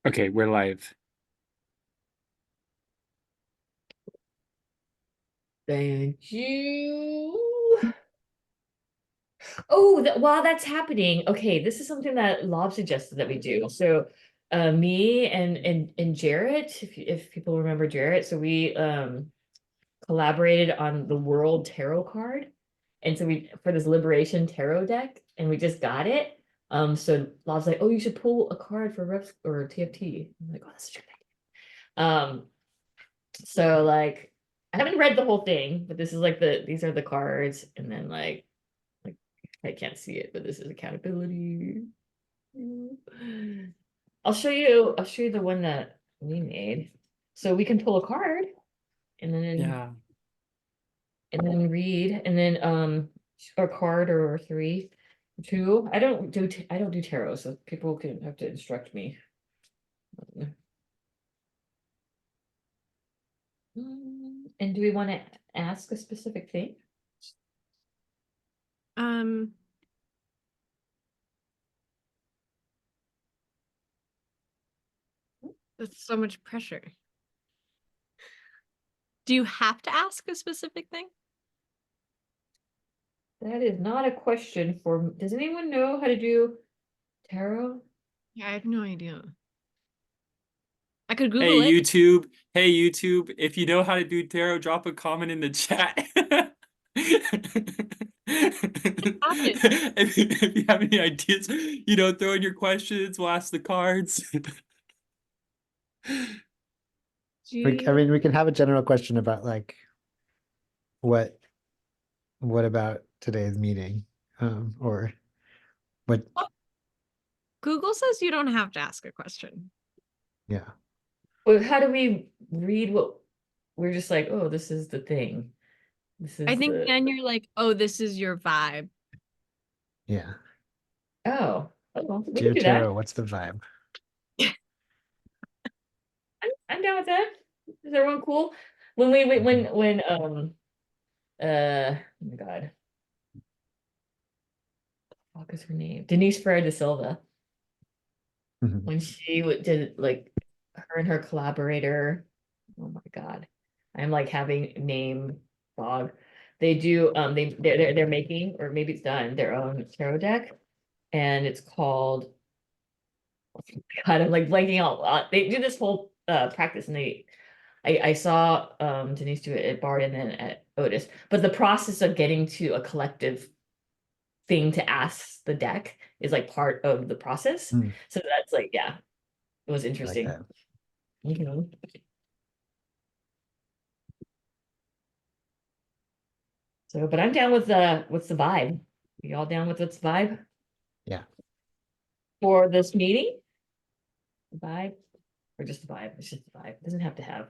Okay, we're live. Thank you. Oh, while that's happening, okay, this is something that Lob suggested that we do. So, me and Jarrett, if people remember Jarrett, so we collaborated on the World Tarot card, and so we for this Liberation Tarot deck, and we just got it. So Lob's like, "Oh, you should pull a card for Reps or TFT." I'm like, "Oh, that's such a good idea." So like, I haven't read the whole thing, but this is like these are the cards, and then like I can't see it, but this is accountability. I'll show you the one that we made. So we can pull a card Yeah. and then read and then a card or three, two. I don't do tarot, so people can have to instruct me. And do we want to ask a specific thing? Um, that's so much pressure. Do you have to ask a specific thing? That is not a question for, does anyone know how to do tarot? Yeah, I have no idea. I could Google Hey it. YouTube. Hey YouTube. If you know how to do tarot, drop a comment in the chat. Happened. If you have any ideas, throw in your questions. We'll ask the cards. I mean, we can have a general question about like what what about today's meeting, or what? Google says you don't have to ask a question. Yeah, Well, how do we read what we're just like, oh, this is the thing. This I is think the then you're like, oh, this is your vibe. yeah. oh, well, we can Dear do that. Tarot, what's the vibe? I'm down with that. Is everyone cool? When we when oh my God, what is her name? Denise Ferrer de Silva. Mhm. When she did like her and her collaborator. Oh my God. I'm like having name fog. They do they're making, or maybe it's done, their own tarot deck, and it's called, God, I'm like blanking out. They do this whole practice, and I saw Denise do it at Bard and then at Otis. But the process of getting to a collective thing to ask the deck is like part of the process. Mm, So that's like, yeah, it was I like interesting. that. Mhm. So, but I'm down with what's the vibe? You all down with what's the vibe Yeah. for this meeting? The vibe or just the vibe? It's just the vibe. It doesn't have to have.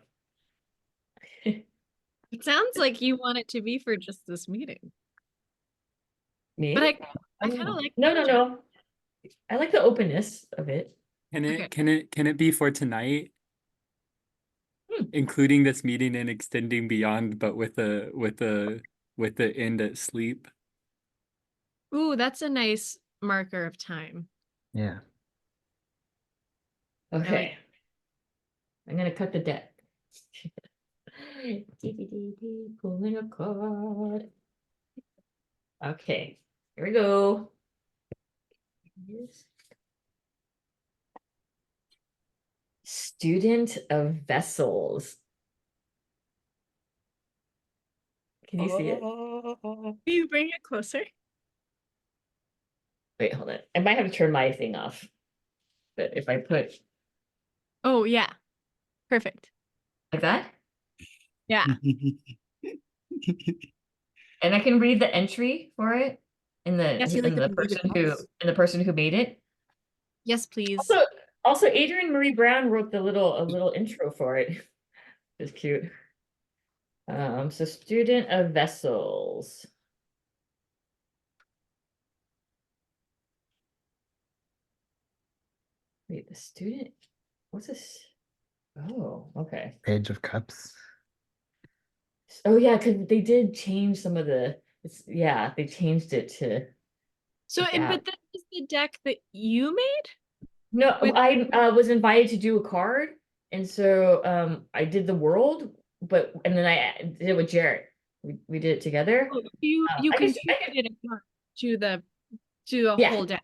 It sounds like you want it to be for just this meeting. But Me? I kind of like No, no, no. I like the openness of it. Can okay. it be for tonight, Hmm. including this meeting and extending beyond, but with the end at sleep? Ooh, that's a nice marker of time. Yeah. I like Okay. I'm gonna cut the deck. Pulling a card. Okay, here we go. Student of vessels. Can you see it? Oh. Can you bring it closer? Wait, hold on. I might have to turn my thing off. But if I put Oh, yeah. Perfect. like that, Yeah. and I can read the entry for it Yes, you like and to the read person it. who made it. Yes, please. Also Adrienne Marie Brown wrote a little intro for it. It's cute. So student of vessels. Wait, the student, what's this? Oh, okay. Page of Cups. Oh yeah, because they did change some of yeah, they changed it to So, that. but this is the deck that you made? No, With- I was invited to do a card, and so I did the world, and then I did it with Jarrett. We did it together. Oh, you I could, contributed a part to the yeah. whole deck.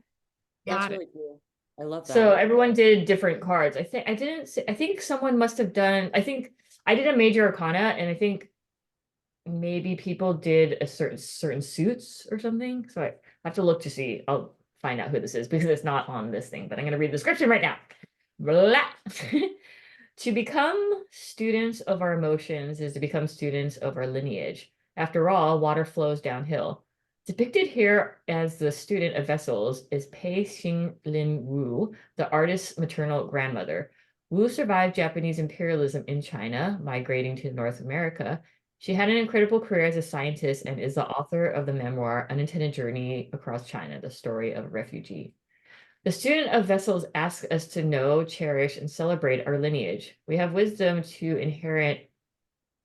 That's Got it. really cool. I love that. So everyone did different cards. I didn't say, I think someone must have done, I think I did a major arcana, and I think maybe people did a certain suits or something. So I have to look to see. I'll find out who this is because it's not on this thing, but I'm gonna read the description right now. Blah. To become students of our emotions is to become students of our lineage. After all, water flows downhill. Depicted here as the student of vessels is Pei Xinglin Wu, the artist's maternal grandmother. Wu survived Japanese imperialism in China, migrating to North America. She had an incredible career as a scientist and is the author of the memoir Unintended Journey Across China, the story of a refugee. The student of vessels asks us to know, cherish, and celebrate our lineage. We have wisdom to inherit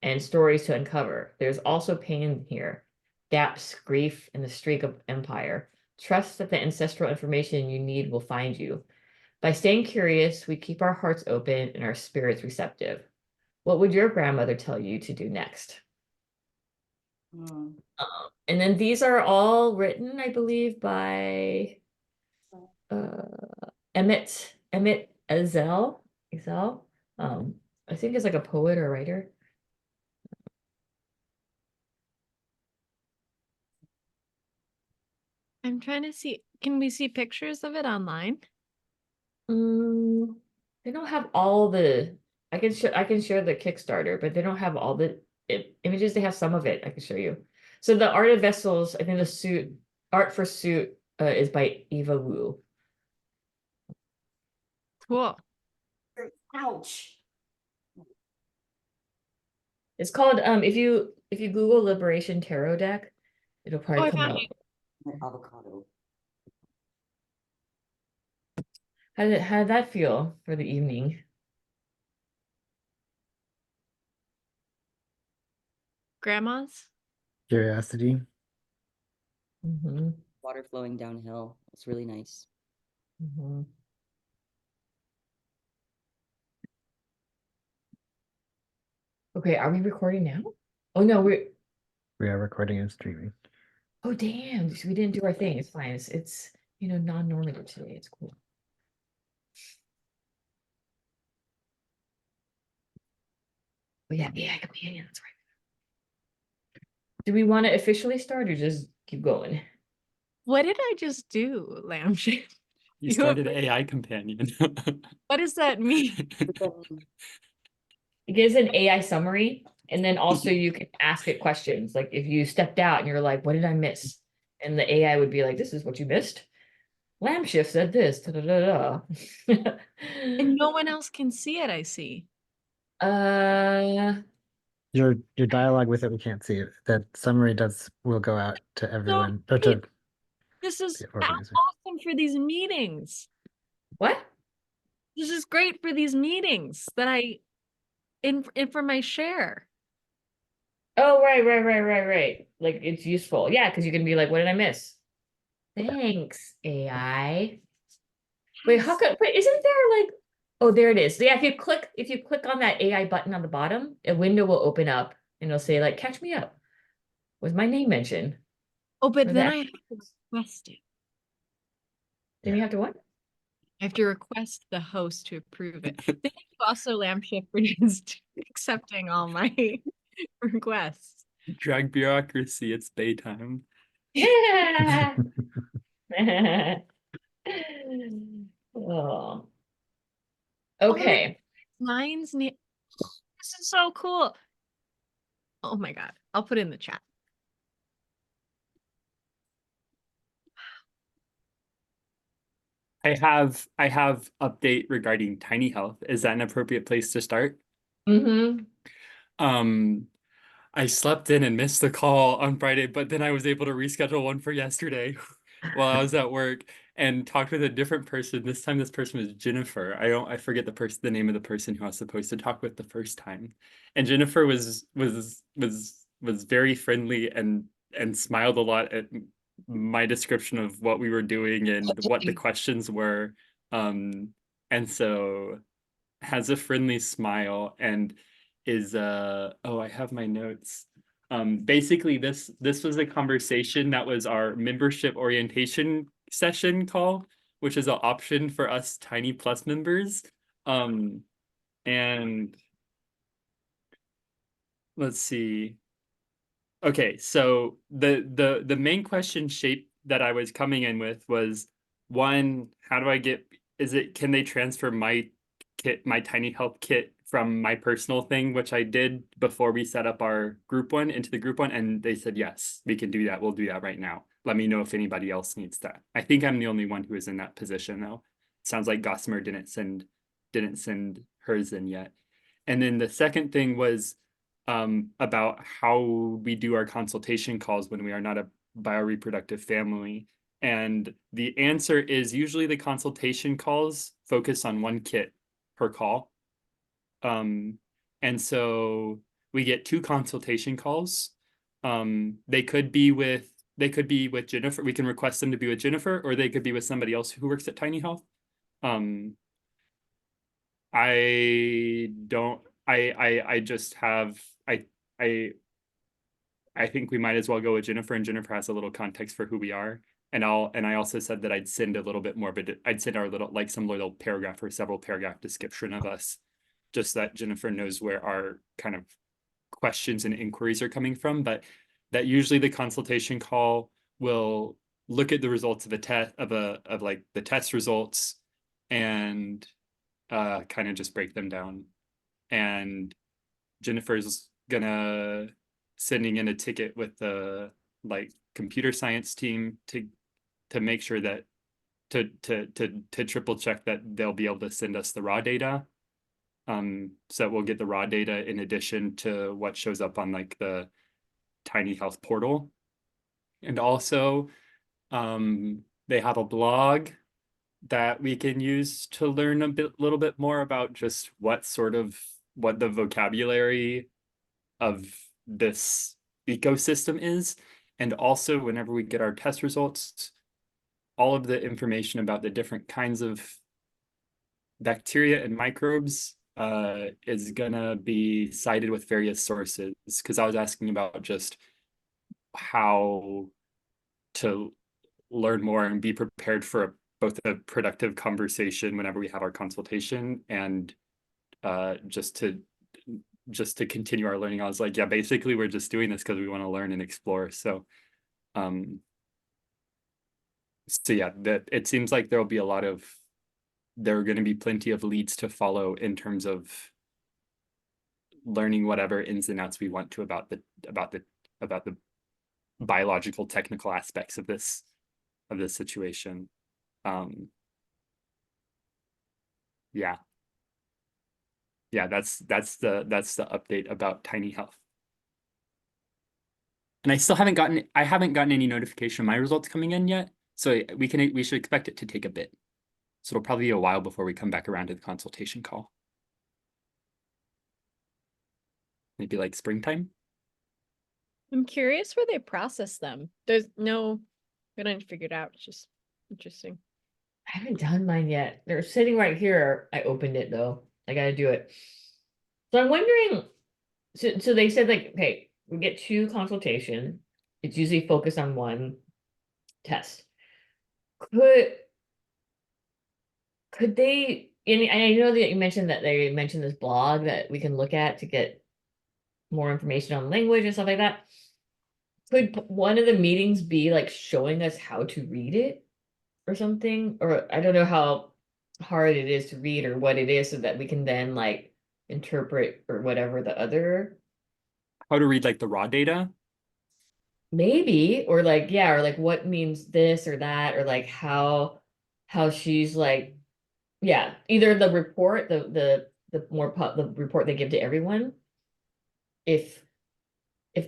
and stories to uncover. There's also pain here, gaps, grief, and the streak of empire. Trust that the ancestral information you need will find you. By staying curious, we keep our hearts open and our spirits receptive. What would your grandmother tell you to do next? And then these are all written, I believe, by Emmett Ezel. I think is like a poet or writer. I'm trying to see. Can we see pictures of it online? They don't have all the. I can share the Kickstarter, but they don't have all the images. They have some of it. I can show you. So the art of vessels, I think the suit art for suit is by Eva Wu. Cool. Ouch. It's called if you Google Liberation Tarot deck, it'll probably I come found up. it. My avocado. How did that feel for the evening? Grandma's. Curiosity. Mm-hmm. Water flowing downhill. It's really nice. Mm-hmm. Okay, are we recording now? Oh no, We are recording and streaming. oh damn, we didn't do our thing. It's fine. It's non-normative today. It's cool. Oh yeah, AI companion, that's right. Do we want to officially start or just keep going? What did I just do, Lampshade? You started AI companion. What does that mean? It gives an AI summary, and then also you can ask it questions. Like if you stepped out and you're like, what did I miss? And the AI would be like, this is what you missed. Lampshift said this. Da, da, da, da. And no one else can see it, I see. Your dialogue with it, we can't see it. That summary will go out to everyone or to This is the organizer. awesome for these meetings. What? This is great for these meetings that in for my share. Oh, right. Like it's useful. Yeah, because you can be like, what did I miss? Thanks, AI. Wait, how could, wait, isn't there like, oh, there it is. Yeah, if you click on that AI button on the bottom, a window will open up and it'll say like, catch me up. Was my name mentioned? Oh, but Or then that- I have to request it. Then you have to what? I have to request the host to approve it. Thank you also, Lampshade, for just accepting all my requests. Drag bureaucracy, it's Baytime. Yeah. Oh. Okay. Lines this is so cool. Oh my god. I'll put it in the chat. I have update regarding tiny health. Is that an appropriate place to start? Mm-hmm. I slept in and missed the call on Friday, but then I was able to reschedule one for yesterday while I was at work and talked with a different person. This time this person was Jennifer. I forget the name of the person who I was supposed to talk with the first time. And Jennifer was very friendly and smiled a lot at my description of what we were doing and what the questions were. And so has a friendly smile and is oh, I have my notes. Basically this was a conversation that was our membership orientation session call, which is an option for us Tiny Plus members. And let's see. Okay, so the main question shape that I was coming in with was, one, how do I get, can they transfer my kit, my tiny health kit from my personal thing, which I did before we set up our group one, into the group one, and they said yes, we can do that. We'll do that right now. Let me know if anybody else needs that. I think I'm the only one who is in that position though. Sounds like Gossamer didn't send hers in yet. And then the second thing was about how we do our consultation calls when we are not a bioreproductive family. And the answer is usually the consultation calls focus on one kit per call. And so we get 2 consultation calls. They could be with Jennifer. We can request them to be with Jennifer, or they could be with somebody else who works at Tiny Health. I just have I think we might as well go with Jennifer, and Jennifer has a little context for who we are. And I also said that I'd send a little bit more, but I'd send our little, like some little paragraph or several paragraph description of us, just that Jennifer knows where our kind of questions and inquiries are coming from. But that usually the consultation call will look at the results of a test of like the test results and kind of just break them down. And Jennifer's gonna sending in a ticket with the like computer science team to make sure that to triple check that they'll be able to send us the raw data. So we'll get the raw data in addition to what shows up on like the Tiny Health portal. And also they have a blog that we can use to learn a little bit more about just what the vocabulary of this ecosystem is. And also whenever we get our test results, all of the information about the different kinds of bacteria and microbes is gonna be cited with various sources, because I was asking about just how to learn more and be prepared for both a productive conversation whenever we have our consultation and just to continue our learning. I was like, yeah, basically we're just doing this because we want to learn and explore. So yeah, that it seems like there are going to be plenty of leads to follow in terms of learning whatever ins and outs we want to about the biological technical aspects of this situation. Yeah, that's the update about Tiny Health. And I haven't gotten any notification of my results coming in yet, so we should expect it to take a bit. So it'll probably be a while before we come back around to the consultation call. Maybe like springtime. I'm curious where they process them. We didn't figure it out. It's just interesting. I haven't done mine yet. They're sitting right here. I opened it though. I gotta do it. So I'm wondering, so they said like, okay, we get 2 consultation. It's usually focused on one test. Could they, and I know that you mentioned that they mentioned this blog that we can look at to get more information on language and stuff like that. Could one of the meetings be like showing us how to read it or something? Or I don't know how hard it is to read or what it is, so that we can then like interpret or whatever the other. How to read like the raw data. Maybe, or like, yeah, or like what means this or that, or like how she's like, yeah, either the report, the report they give to everyone. If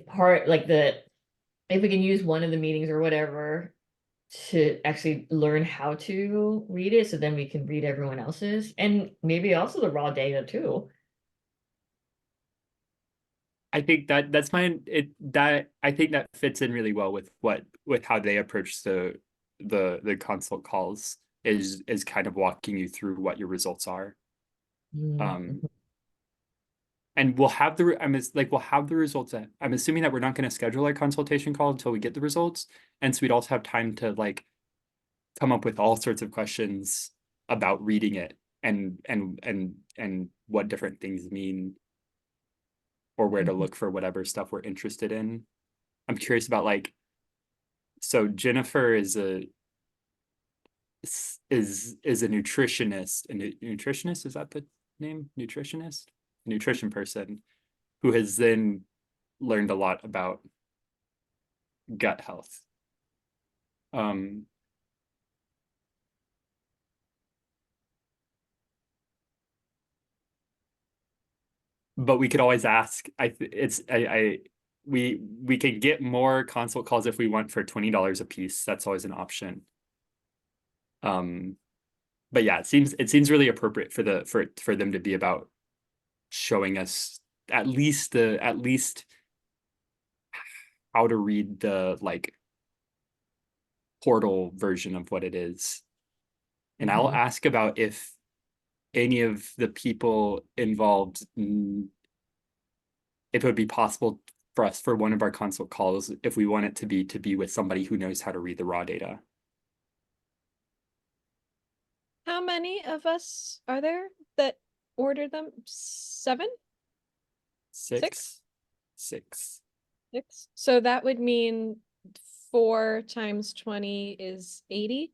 part like if we can use one of the meetings or whatever to actually learn how to read it, so then we can read everyone else's, and maybe also the raw data too. I think I think that fits in really well with how they approach the consult calls. is kind of walking you through what your results are. Mhm. And we'll have the we'll have the results. I'm assuming that we're not going to schedule our consultation call until we get the results, and so we'd also have time to like come up with all sorts of questions about reading it and what different things mean, or where to look for whatever stuff we're interested in. I'm curious about like, so Jennifer is a nutritionist. A nutritionist, is that the name? Nutritionist, nutrition person who has then learned a lot about gut health. But we could always ask. We could get more consult calls if we want for $20 a piece. That's always an option. But yeah, it seems really appropriate for them to be about showing us at least how to read the like portal version of what it is. And I'll ask about if any of the people involved, if it would be possible for us for one of our consult calls, if we want it to be with somebody who knows how to read the raw data. How many of us are there that ordered them? 7? Six. Six. So that would mean 4 times 20 is 80.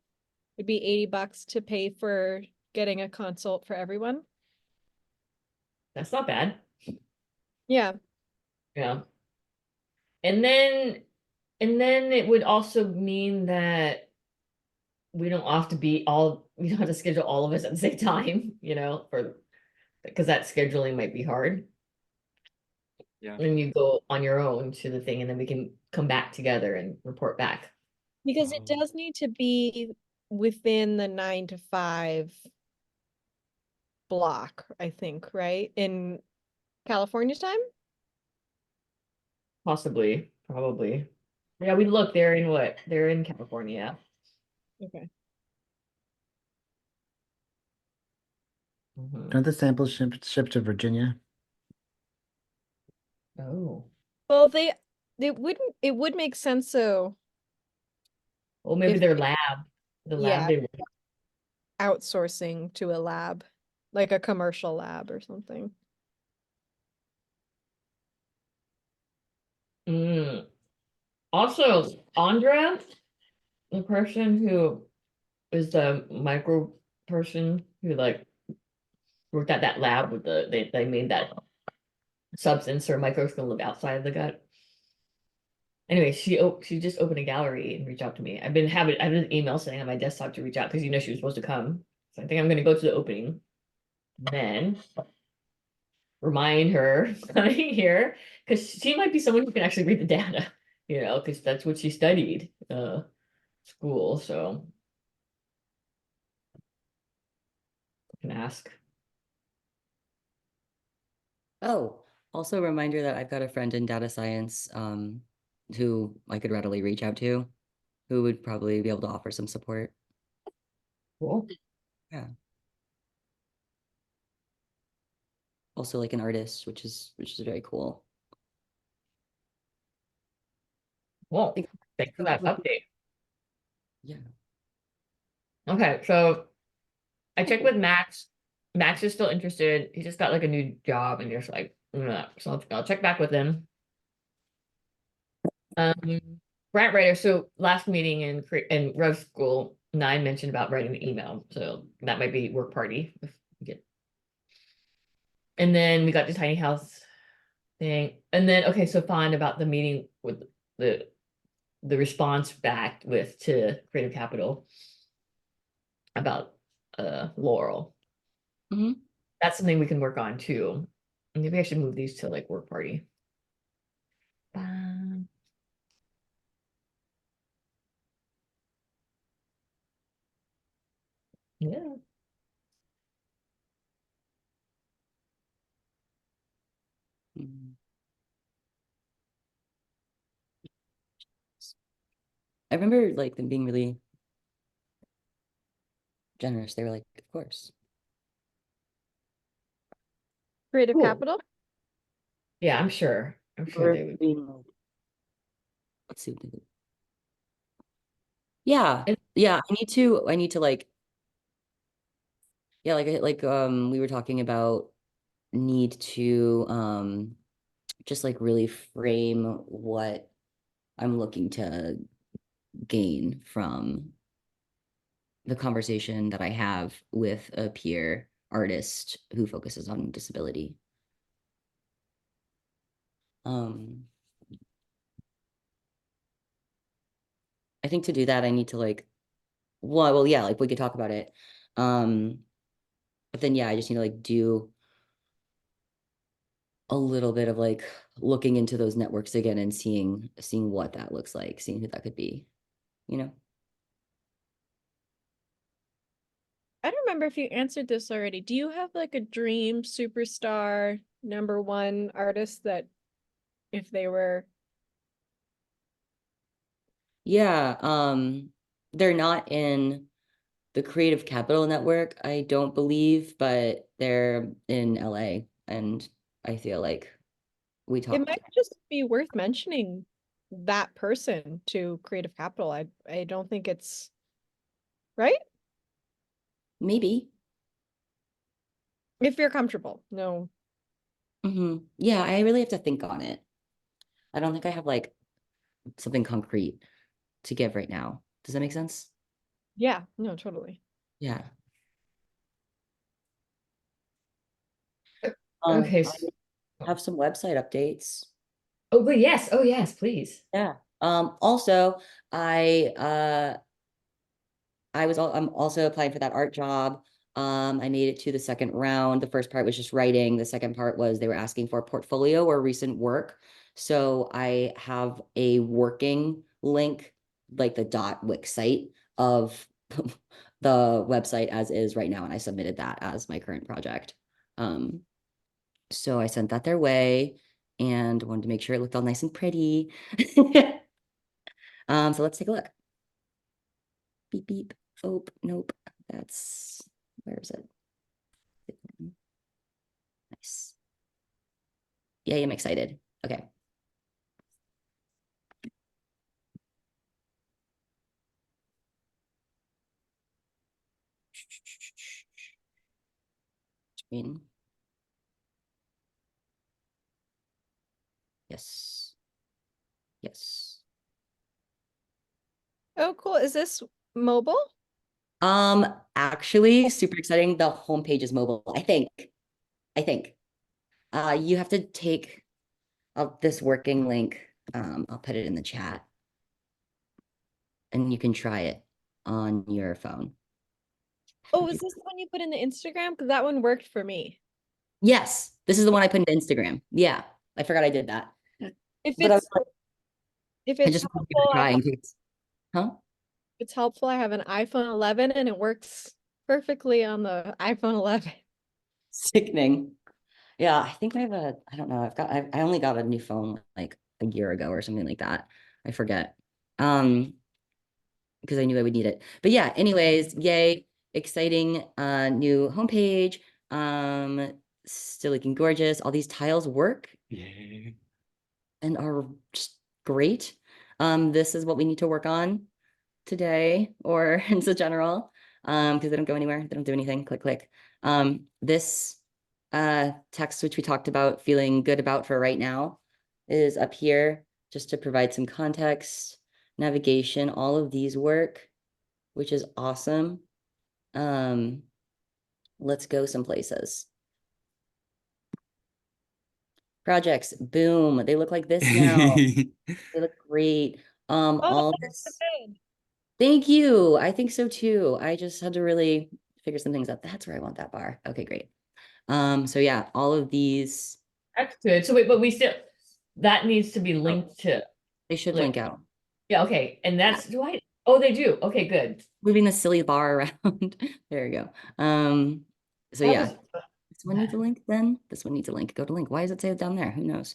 It'd be $80 to pay for getting a consult for everyone. That's not bad. Yeah. Yeah. And then it would also mean that we don't have to we don't have to schedule all of us at the same time, because that scheduling might be hard. Yeah. And you go on your own to the thing, and then we can come back together and report back. Because it does need to be within the 9 to 5 block, I think, right? In California time? Possibly, probably. Yeah, we look, they're in what? They're in California. Okay. Aren't the samples shipped to Virginia? Oh. Well, it would make sense so Well, maybe if their lab. The lab yeah, they work. outsourcing to a lab, like a commercial lab or something. Also, Andra, the person who is the micro person who like worked at that lab with they made that substance or microbes gonna live outside of the gut. Anyway, she just opened a gallery and reached out to me. I have an email sitting on my desktop to reach out because she was supposed to come. So I think I'm gonna go to the opening, then remind her coming here because she might be someone who can actually read the data, because that's what she studied school. So I can ask. Oh, also a reminder that I've got a friend in data science, who I could readily reach out to, who would probably be able to offer some support. Cool. Yeah. Also like an artist, which is very cool. Well, Think- thanks for that update. Yeah. Okay, so I checked with Max. Max is still interested. He just got like a new job and just like, so I'll check back with him. Grant writer. So last meeting in Rev School, 9 mentioned about writing the email. So that might be work party. If we get. And then we got the tiny house thing. And then okay, so fine about the meeting with the response back with to Creative Capital about Laurel. Mhm. That's something we can work on too. Maybe I should move these to like work party. Yeah. Mm. I remember like them being really generous. They were like, of course. Creative Cool. Capital? Yeah, I'm sure. I'm sure they would. Let's see what they do. Yeah. And- Yeah. I need to like, yeah, we were talking about need to just like really frame what I'm looking to gain from the conversation that I have with a peer artist who focuses on disability. I think to do that, I need to like, well, yeah, like we could talk about it. But then, yeah, I just need to like do a little bit of like looking into those networks again and seeing what that looks like, seeing who that could be, you know? I don't remember if you answered this already. Do you have like a dream superstar #1 artist that if they were Yeah, they're not in the Creative Capital Network, I don't believe, but they're in LA, and I feel like we it talked. might just be worth mentioning that person to Creative Capital. I don't think it's right. Maybe. If you're comfortable. No. Yeah, I really have to think on it. I don't think I have like something concrete to give right now. Does that make sense? Yeah, no, totally. Yeah. Okay. I have some website updates. Oh, but yes. Oh, yes, please. Yeah. Also, I'm also applying for that art job. I made it to the second round. The first part was just writing. The second part was they were asking for a portfolio or recent work. So I have a working link, like the .wix site of the website as is right now, and I submitted that as my current project. So I sent that their way and wanted to make sure it looked all nice and pretty. So let's take a look. Beep, beep. Oh, nope. Where is it? Nice. Yay, I'm excited. Okay. Screen. Yes. Yes. Oh, cool. Is this mobile? Actually, super exciting. The homepage is mobile, I think. You have to take this working link. I'll put it in the chat. And you can try it on your phone. Oh, is this the one you put in the Instagram? Because that one worked for me. Yes, this is the one I put into Instagram. Yeah, I forgot I did that. If But I, it's if I it's just want to give it a helpful, try in case. Huh? it's helpful. I have an iPhone 11 and it works perfectly on the iPhone 11. Sickening. Yeah, I think I don't know, I only got a new phone like a year ago or something like that. I forget. Because I knew I would need it. But yeah, anyways, yay, exciting new homepage. Still looking gorgeous. All these tiles work Yay. and are just great. This is what we need to work on today or in general. Because they don't go anywhere, they don't do anything. Click, click. This text, which we talked about feeling good about for right now, is up here just to provide some context, navigation, all of these work, which is awesome. Let's go some places. Projects, boom, they look like this now. They look great. Oh, All that's this. good. Thank you. I think so too. I just had to really figure some things out. That's where I want that bar. Okay, great. So yeah, all of these. That's good. So wait, but we still, that needs to be linked to, They should like, link out. yeah, okay. And that's, oh, they do. Okay, good. Moving the silly bar around. There you go. So That yeah, was, this one needs a link then. This one needs a link. Go to link. Why does it say it down there? Who knows?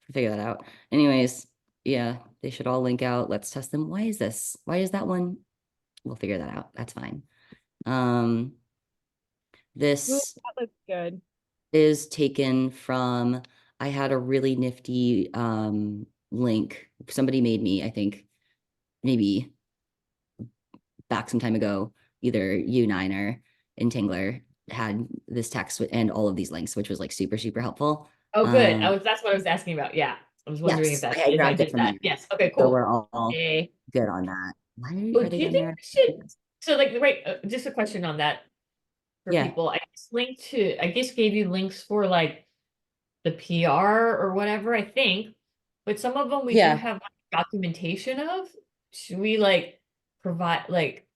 We'll figure that out. Anyways, yeah, they should all link out. Let's test them. Why is this? Why is that one? We'll figure that out. That's fine. Um, Ooh, this that looks good. is taken from, I had a really nifty link somebody made me, I think maybe back some time ago, either U9 or Entangler had this text and all of these links, which was like super, super helpful. Oh, good. That's what I was asking about. Yeah. I was wondering Yes, I if I grabbed it did from that. there. Yes. Okay, So cool. we're all Okay. good on that. Why Well, are do they you down think there? we should, so like, right, just a question on that for Yeah. people. I just gave you links for like the PR or whatever, I think. But some of them we do Yeah. have like, documentation of. Should we like provide like,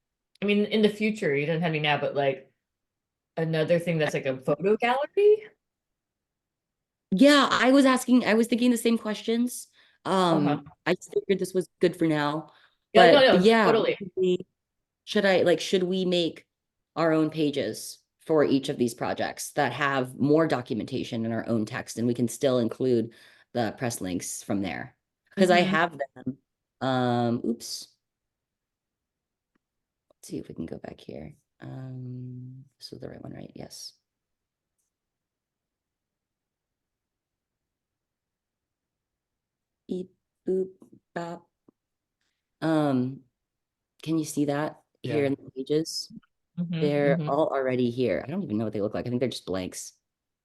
I mean, in the future, you don't have any now, but like another thing that's like a photo gallery? Yeah, I was thinking the same questions. Uh-huh. I just figured this was good for now. Yeah, no, But no, yeah, totally. should we make our own pages for each of these projects that have more documentation in our own text, and we can still include the press links from there? Because I Mhm. have them. Oops. Let's see if we can go back here. This is the right one, right? Yes. Beep, boop, bop. Can you see that here Yeah. in the pages? Mhm, They're mhm. all already here. I don't even know what they look like. I think they're just blanks.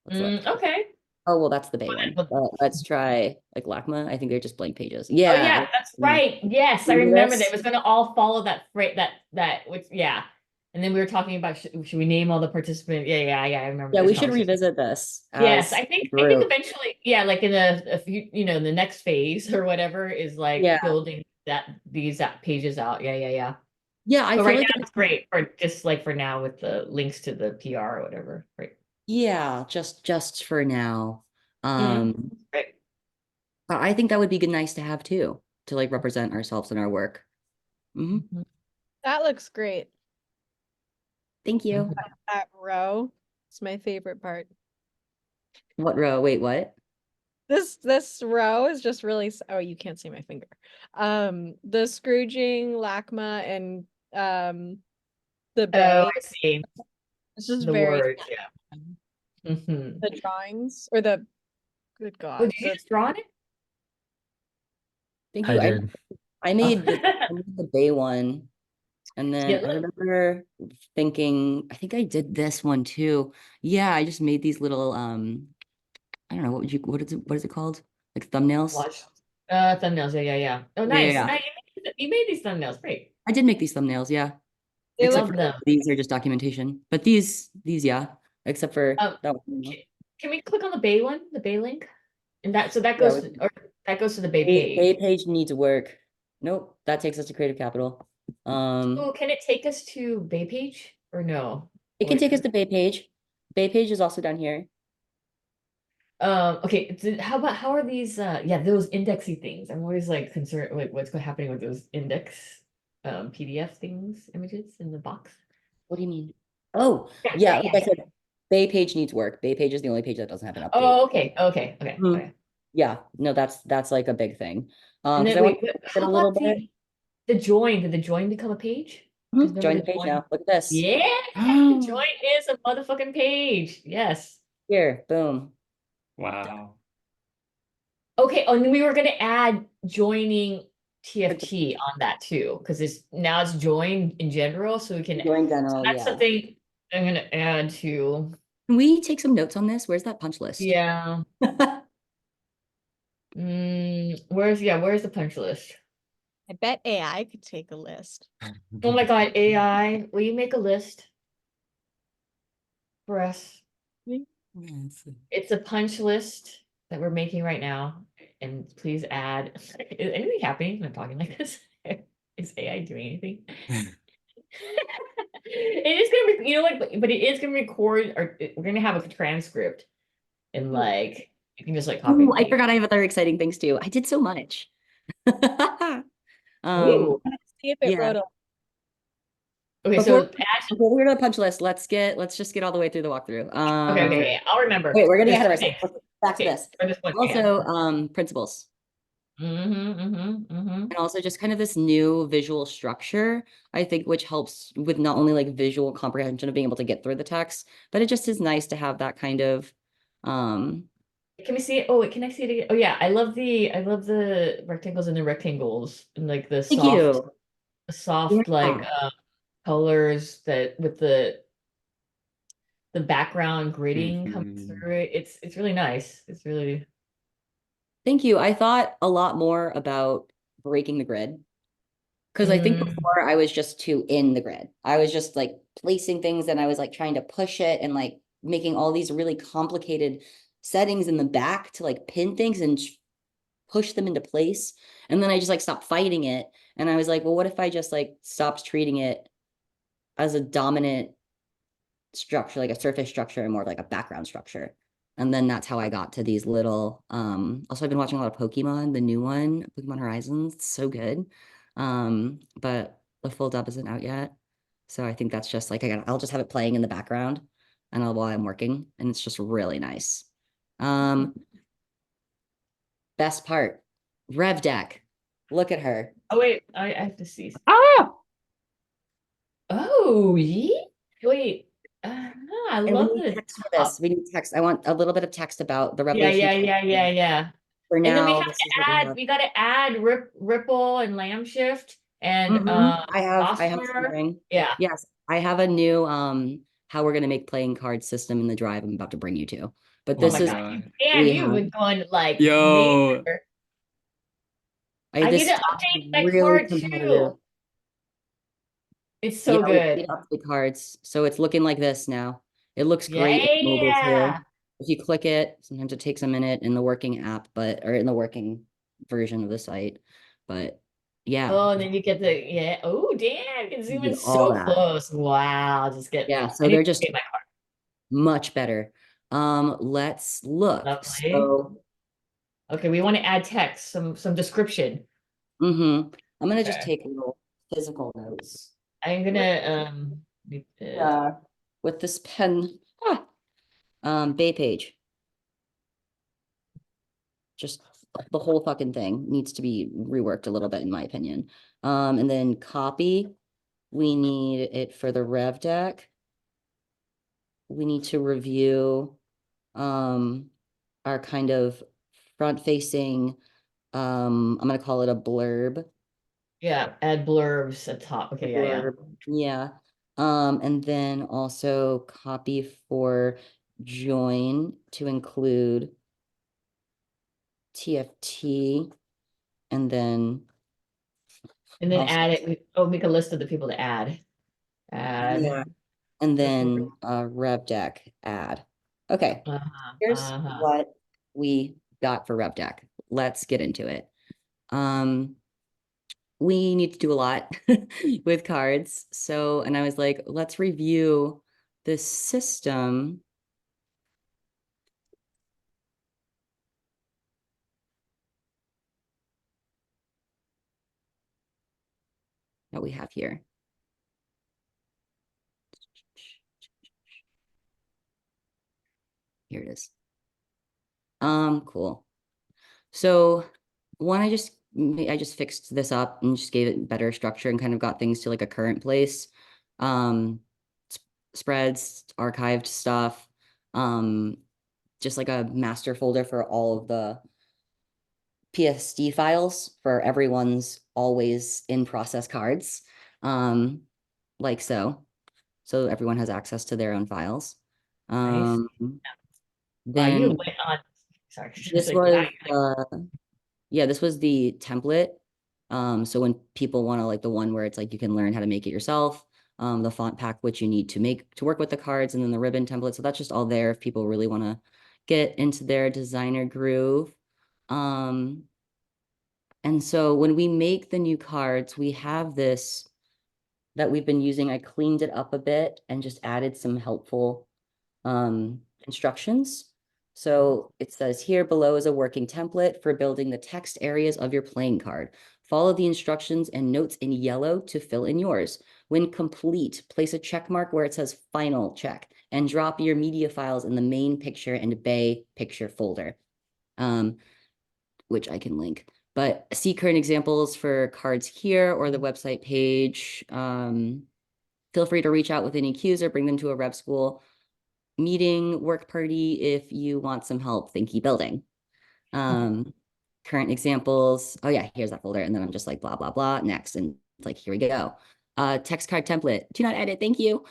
Let's look. Okay. Oh, well, that's the Bay Well, one. then- Let's try like LACMA. I think they're just blank pages. Oh Yeah. yeah, that's right. Yes, I Remember remember that. It this? was going to all follow that which yeah. And then we were talking about should we name all the participants? Yeah, I remember Yeah, this we should conversation. revisit this Yes, as a I think group. eventually, yeah, like in a few, in the next phase or whatever is like Yeah. building these pages out. Yeah. Yeah, I But feel right like now it's great for just like for now with the links to the PR or whatever. Right. yeah, just for now. Um, Right. but I think that would be good, nice to have too, to like represent ourselves in our work. Mhm. That looks great. Thank you. Mhm. That row is my favorite part. What row? Wait, what? This row is just really oh, you can't see my finger. The Scrooging, LACMA, and the Oh, Bay. I see. It's just The very word, yeah. Hmm. the drawings or the good Oh, God. did you just draw it? Thank I you. did. I made the Bay one. And Yeah, then I look. remember thinking, I think I did this one too. Yeah, I just made these little I don't know, what is it called? Like thumbnails? Watch. Thumbnails. Yeah. Oh, Yeah, yeah, nice. yeah. Nice. You made these thumbnails. Great. I did make these thumbnails, yeah. They Except look Love for them. these are just documentation. But these, yeah. Except for Um, that one. can, can we click on the Bay one, the Bay link? And that Yeah, goes or that goes to the Bay Bay page. page needs work. Nope, that takes us to Creative Capital. Oh, can it take us to Bay page or no? It can Or take us to Bay page. Bay page is also down here. okay, how are these yeah, those indexy things? I'm always like concerned like what's happening with those index PDF things, images in the box. What do you mean? Oh, Yeah, yeah, yeah, like yeah, I yeah. said, Bay page needs work. Bay page is the only page that doesn't have an update. Oh, okay. Mhm. Yeah, no, that's like a big thing. And Because then I want wait, to it how a little about bit. the join? Did the join become a page? Because remember Join the the page join? now. Look at this. Yeah, the join is a motherfucking page. Yes. Here, boom. Wow. Okay, and then we were gonna add joining TFT on that too, because it's joined in general, so we can. Join So general, that's yeah. something I'm gonna add to. Can we take some notes on this? Where's that punch list? Yeah. Where's the punch list? I bet AI could take a list. Oh my God, AI, will you make a list for us? Yes. It's a punch list that we're making right now, and please add. Is anything happening when I'm talking like this? Is AI doing anything? It is gonna be, but it is gonna record, or we're gonna have a transcript, and like you can just like copy Ooh, and I paste. forgot I have other exciting things too. I did so much. Ooh. Let's see if it Yeah. wrote a Okay, Before, so before we go to the punch list, let's just get all the way through the walkthrough. okay, I'll remember. Wait, we're getting There's ahead of two ourselves. things. Back to Okay, this. for this one, yeah. Also, principles. And also just kind of this new visual structure, I think, which helps with not only like visual comprehension of being able to get through the text, but it just is nice to have that kind of Can we see it? Oh, wait, can I see it again? Oh yeah, I love the rectangles and the rectangles and like the thank soft, you. soft like Yeah. colors that with the background grading coming Mhm. through it. It's really nice. It's really Thank you. I thought a lot more about breaking the grid. Because I think mm, before I was just too in the grid. I was just like placing things and I was like trying to push it and like making all these really complicated settings in the back to like pin things and push them into place. And then I just like stopped fighting it. And I was like, well, what if I just like stopped treating it as a dominant structure, like a surface structure and more of like a background structure? And then that's how I got to these little also I've been watching a lot of Pokemon, the new one, Pokemon Horizons, it's so good. But the full dub isn't out yet. So I think that's just like I'll just have it playing in the background and while I'm working, and it's just really nice. Um, best part, Rev Deck. Look at her. oh wait, I have to see. Ah! Oh, yeah. Wait. I And we love need the text for top. this. We need text. I want a little bit of text about the Yeah, revolution. yeah, yeah, yeah, yeah. For And then we now, have this to is what we add, have. we got to add ripple and lamb shift and I have oscillator. something. Yeah. Yes, I have a new how we're gonna make playing card system in the drive I'm about to bring you to. But Oh Oh this my my is God. God. Dan, we you've have been going like Yo. major. I need this to stuff is update my really card competitive. too. It's Yeah, so we need good. to update cards. So it's looking like this now. It looks great in mobile too. Yeah. If you click it, sometimes it takes a minute in the working app, but or in the working version of the site. But yeah, Oh, and then you get the, yeah. Oh, damn. You can you zoom in get all so that. close. Wow. Yeah, I so need they're to just update my card. much better. Let's look. Lovely. So, Okay, we want to add text, some description. I'm gonna just Okay. take little physical notes. I'm gonna make this. Yeah, with this pen. Bay page. Just the whole fucking thing needs to be reworked a little bit, in my opinion. And then copy. We need it for the rev deck. We need to review our kind of front facing, I'm gonna call it a blurb. Yeah, add blurbs at top. Okay, yeah, yeah. Blurb. Yeah. And then also copy for join to include TFT and then And then also, add it. Oh, make a list of the people to add. yeah, Add. and then rev deck add. Okay, Uh-huh. here's Uh-huh. what we got for rev deck. Let's get into it. We need to do a lot with cards. So, and I was like, let's review the system that we have here. Here it is. Cool. So one, I just fixed this up and just gave it better structure and kind of got things to like a current place. Spreads, archived stuff, just like a master folder for all of the PSD files for everyone's always in process cards. Like so. So everyone has access to their own files. Nice. Wow, you Then went on. Sorry. It's this like, wow. was yeah, this was the template. So when people want to like the one where it's like you can learn how to make it yourself, the font pack which you need to make to work with the cards, and then the ribbon template. So that's just all there if people really want to get into their designer groove. And so when we make the new cards, we have this that we've been using. I cleaned it up a bit and just added some helpful instructions. So it says here below is a working template for building the text areas of your playing card. Follow the instructions and notes in yellow to fill in yours. When complete, place a check mark where it says final check and drop your media files in the main picture and bay picture folder, which I can link. But see current examples for cards here or the website page. Feel free to reach out with any cues or bring them to a rep school meeting, work party if you want some help thinky building. Current examples. Oh yeah, here's that folder. And then I'm just like, blah, blah, blah, next. And it's like, here we go. Text card template. Do not edit. Thank you.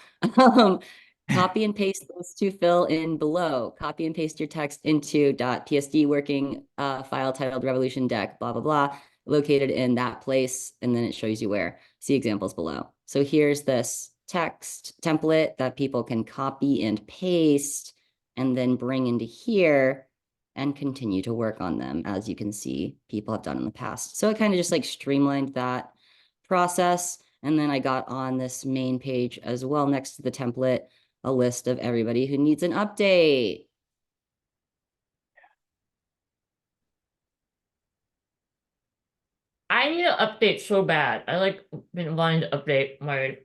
Copy and paste those to fill in below. Copy and paste your text into .psd working file titled Revolution Deck, blah, blah, blah, located in that place. And then it shows you where. See examples below. So here's this text template that people can copy and paste and then bring into here and continue to work on them, as you can see people have done in the past. So it kind of just like streamlined that process. And then I got on this main page as well, next to the template, a list of everybody who needs an update. I need to update so bad. I like been wanting to update my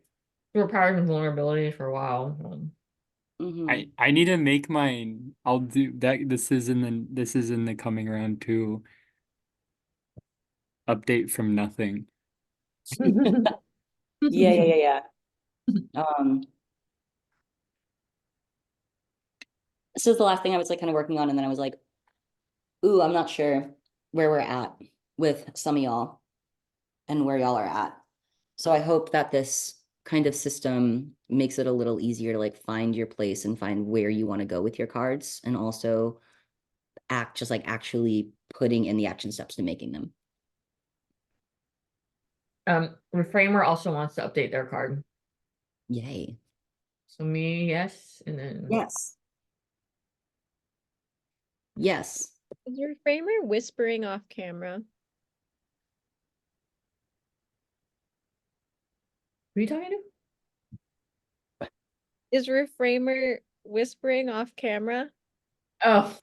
superpowers and vulnerabilities for a while. Mhm. I need to make mine. I'll do that. This is in the coming round to update from nothing. Yeah. This is the last thing I was like kind of working on, and then I was like, ooh, I'm not sure where we're at with some of y'all and where y'all are at. So I hope that this kind of system makes it a little easier to like find your place and find where you want to go with your cards, and also just like actually putting in the action steps to making them. Reframer also wants to update their card. Yay. So me, yes, and then Yes. Yes. Is your framer whispering off camera? who are you talking to? Is reframer whispering off camera? Oh,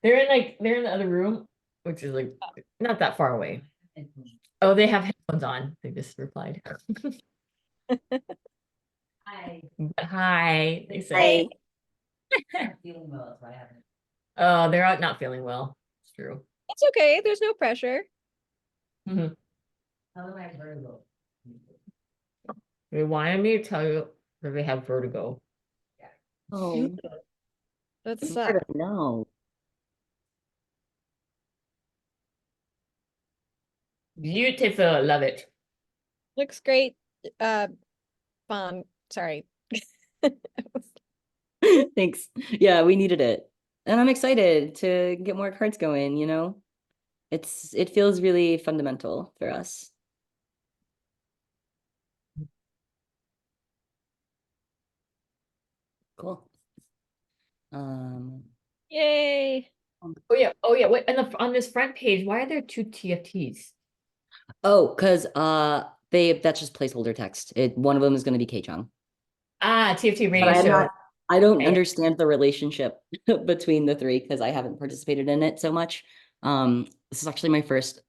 they're in the other room, which is like not that far away. Oh, they have headphones on. They just replied. Hi. Hi, they say. Oh, they're out not feeling well. It's true. It's okay. There's no pressure. Mhm. They wanted me to tell you that they have vertigo. Oh, That I sucks. don't know. Beautiful, love it. Looks great. Fawn. Sorry. Thanks. Yeah, we needed it. And I'm excited to get more cards going, you know? It feels really fundamental for us. Cool. Yay. Oh yeah. Wait, on this front page, why are there two TFTs? Oh, because that's just placeholder text. One of them is gonna be K-Chung. Ah, TFT But radio I'm show. not I don't Okay. understand the relationship between the three because I haven't participated in it so much. This is actually my first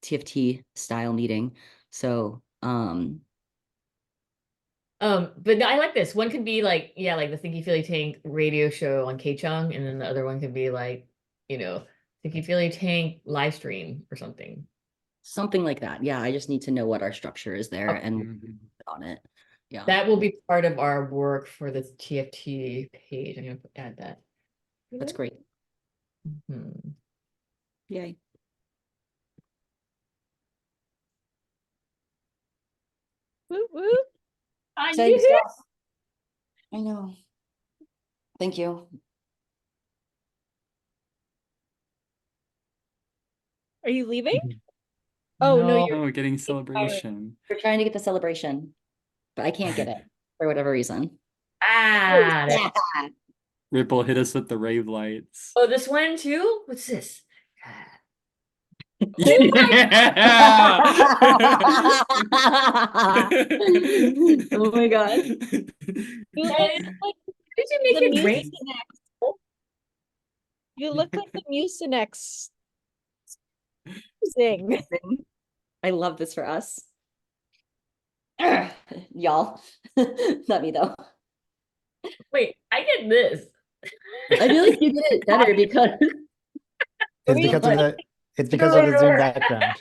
TFT style meeting. So But no, I like this. One could be like, yeah, like the Thinky Feely Tank radio show on K-Chung, and then the other one could be like, Thinky Feely Tank live stream or something. something like that. Yeah, I just need to know what our structure is there Okay. and Mhm. on it. Yeah. That will be part of our work for the TFT page. I'm gonna add that. That's great. Mhm. Yay. Whoop, whoop. Exciting stuff. I know. Thank you. Are you leaving? Mhm. Oh, no, No. you're Oh, getting celebration. We're trying to get the celebration, but I can't get it for whatever reason. Ah, Yeah. Ripple hit us with the rave lights. oh, this one too? What's this? Yeah. Oh my God. You look Guys, like did you the make it rain? Mucinex. You look like the Mucinex thing. I love this for us. Y'all. Not me though. Wait, I get this. I feel like you did it better because It's because of the It's because of the Zoom background.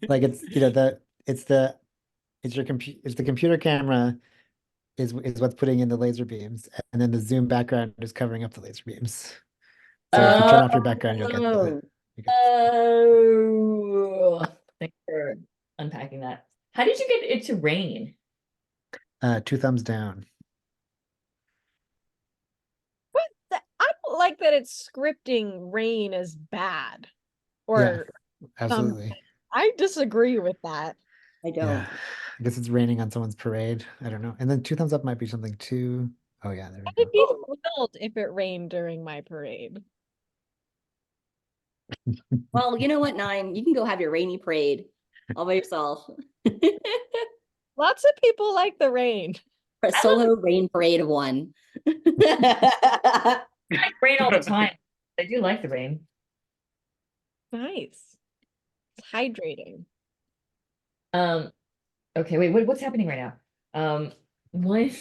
Like it's, you know, it's the computer camera is what's putting in the laser beams, and then the Zoom background is covering up the laser beams. So if you turn off your background, you'll get Oh. you get Oh, thanks for unpacking that. How did you get it to rain? 2 thumbs down. I don't like that it's scripting rain as bad. Yeah, Or absolutely. I disagree with that. I don't. Yeah. I guess it's raining on someone's parade. I don't know. And then 2 thumbs up might be something too. Oh yeah, there we I'd go. be thrilled if it rained during my parade. Well, you know what, Nine? You can go have your rainy parade all by yourself. Lots of people like the rain. A solo rain parade of one. I rain all the time. I do like the rain. Nice. It's hydrating. Okay, wait, what's happening right now? One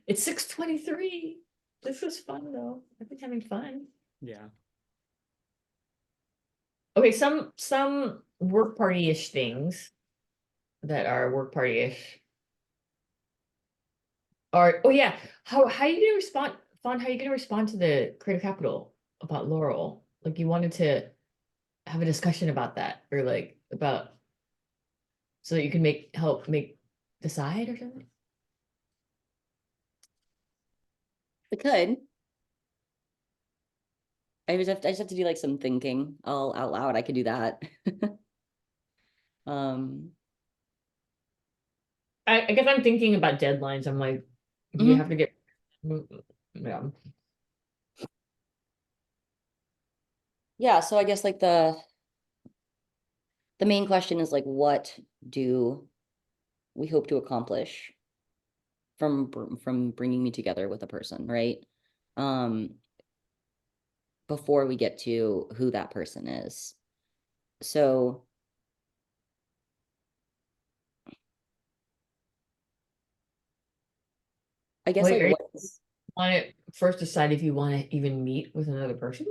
it's 6:23. This was fun though. I've been having fun. Yeah. Okay, some work party-ish things that are work party-ish are, oh yeah, how are you gonna respond, Fawn, how are you gonna respond to the Creative Capital about Laurel? Like you wanted to have a discussion about that, or like about, so that you can help make decide or something? I could. I just have to do like some thinking all out loud. I could do that. Um, I guess I'm thinking about deadlines. I'm like, you have to get, yeah. yeah, so I guess like the main question is like, what do we hope to accomplish from bringing me together with a person, right? Before we get to who that person is. So I guess Wait, like are you what is, want to first decide if you want to even meet with another person?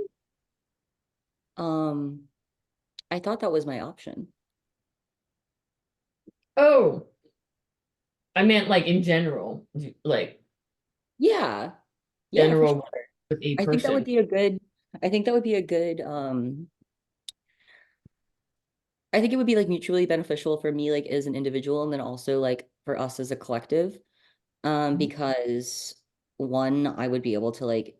I thought that was my option. Oh, I meant like in general, like Yeah. Yeah, for general sure. with a I think that would person. be a good, I think that would be a good, I think it would be like mutually beneficial for me, like as an individual, and then also like for us as a collective. Because one, I would be able to like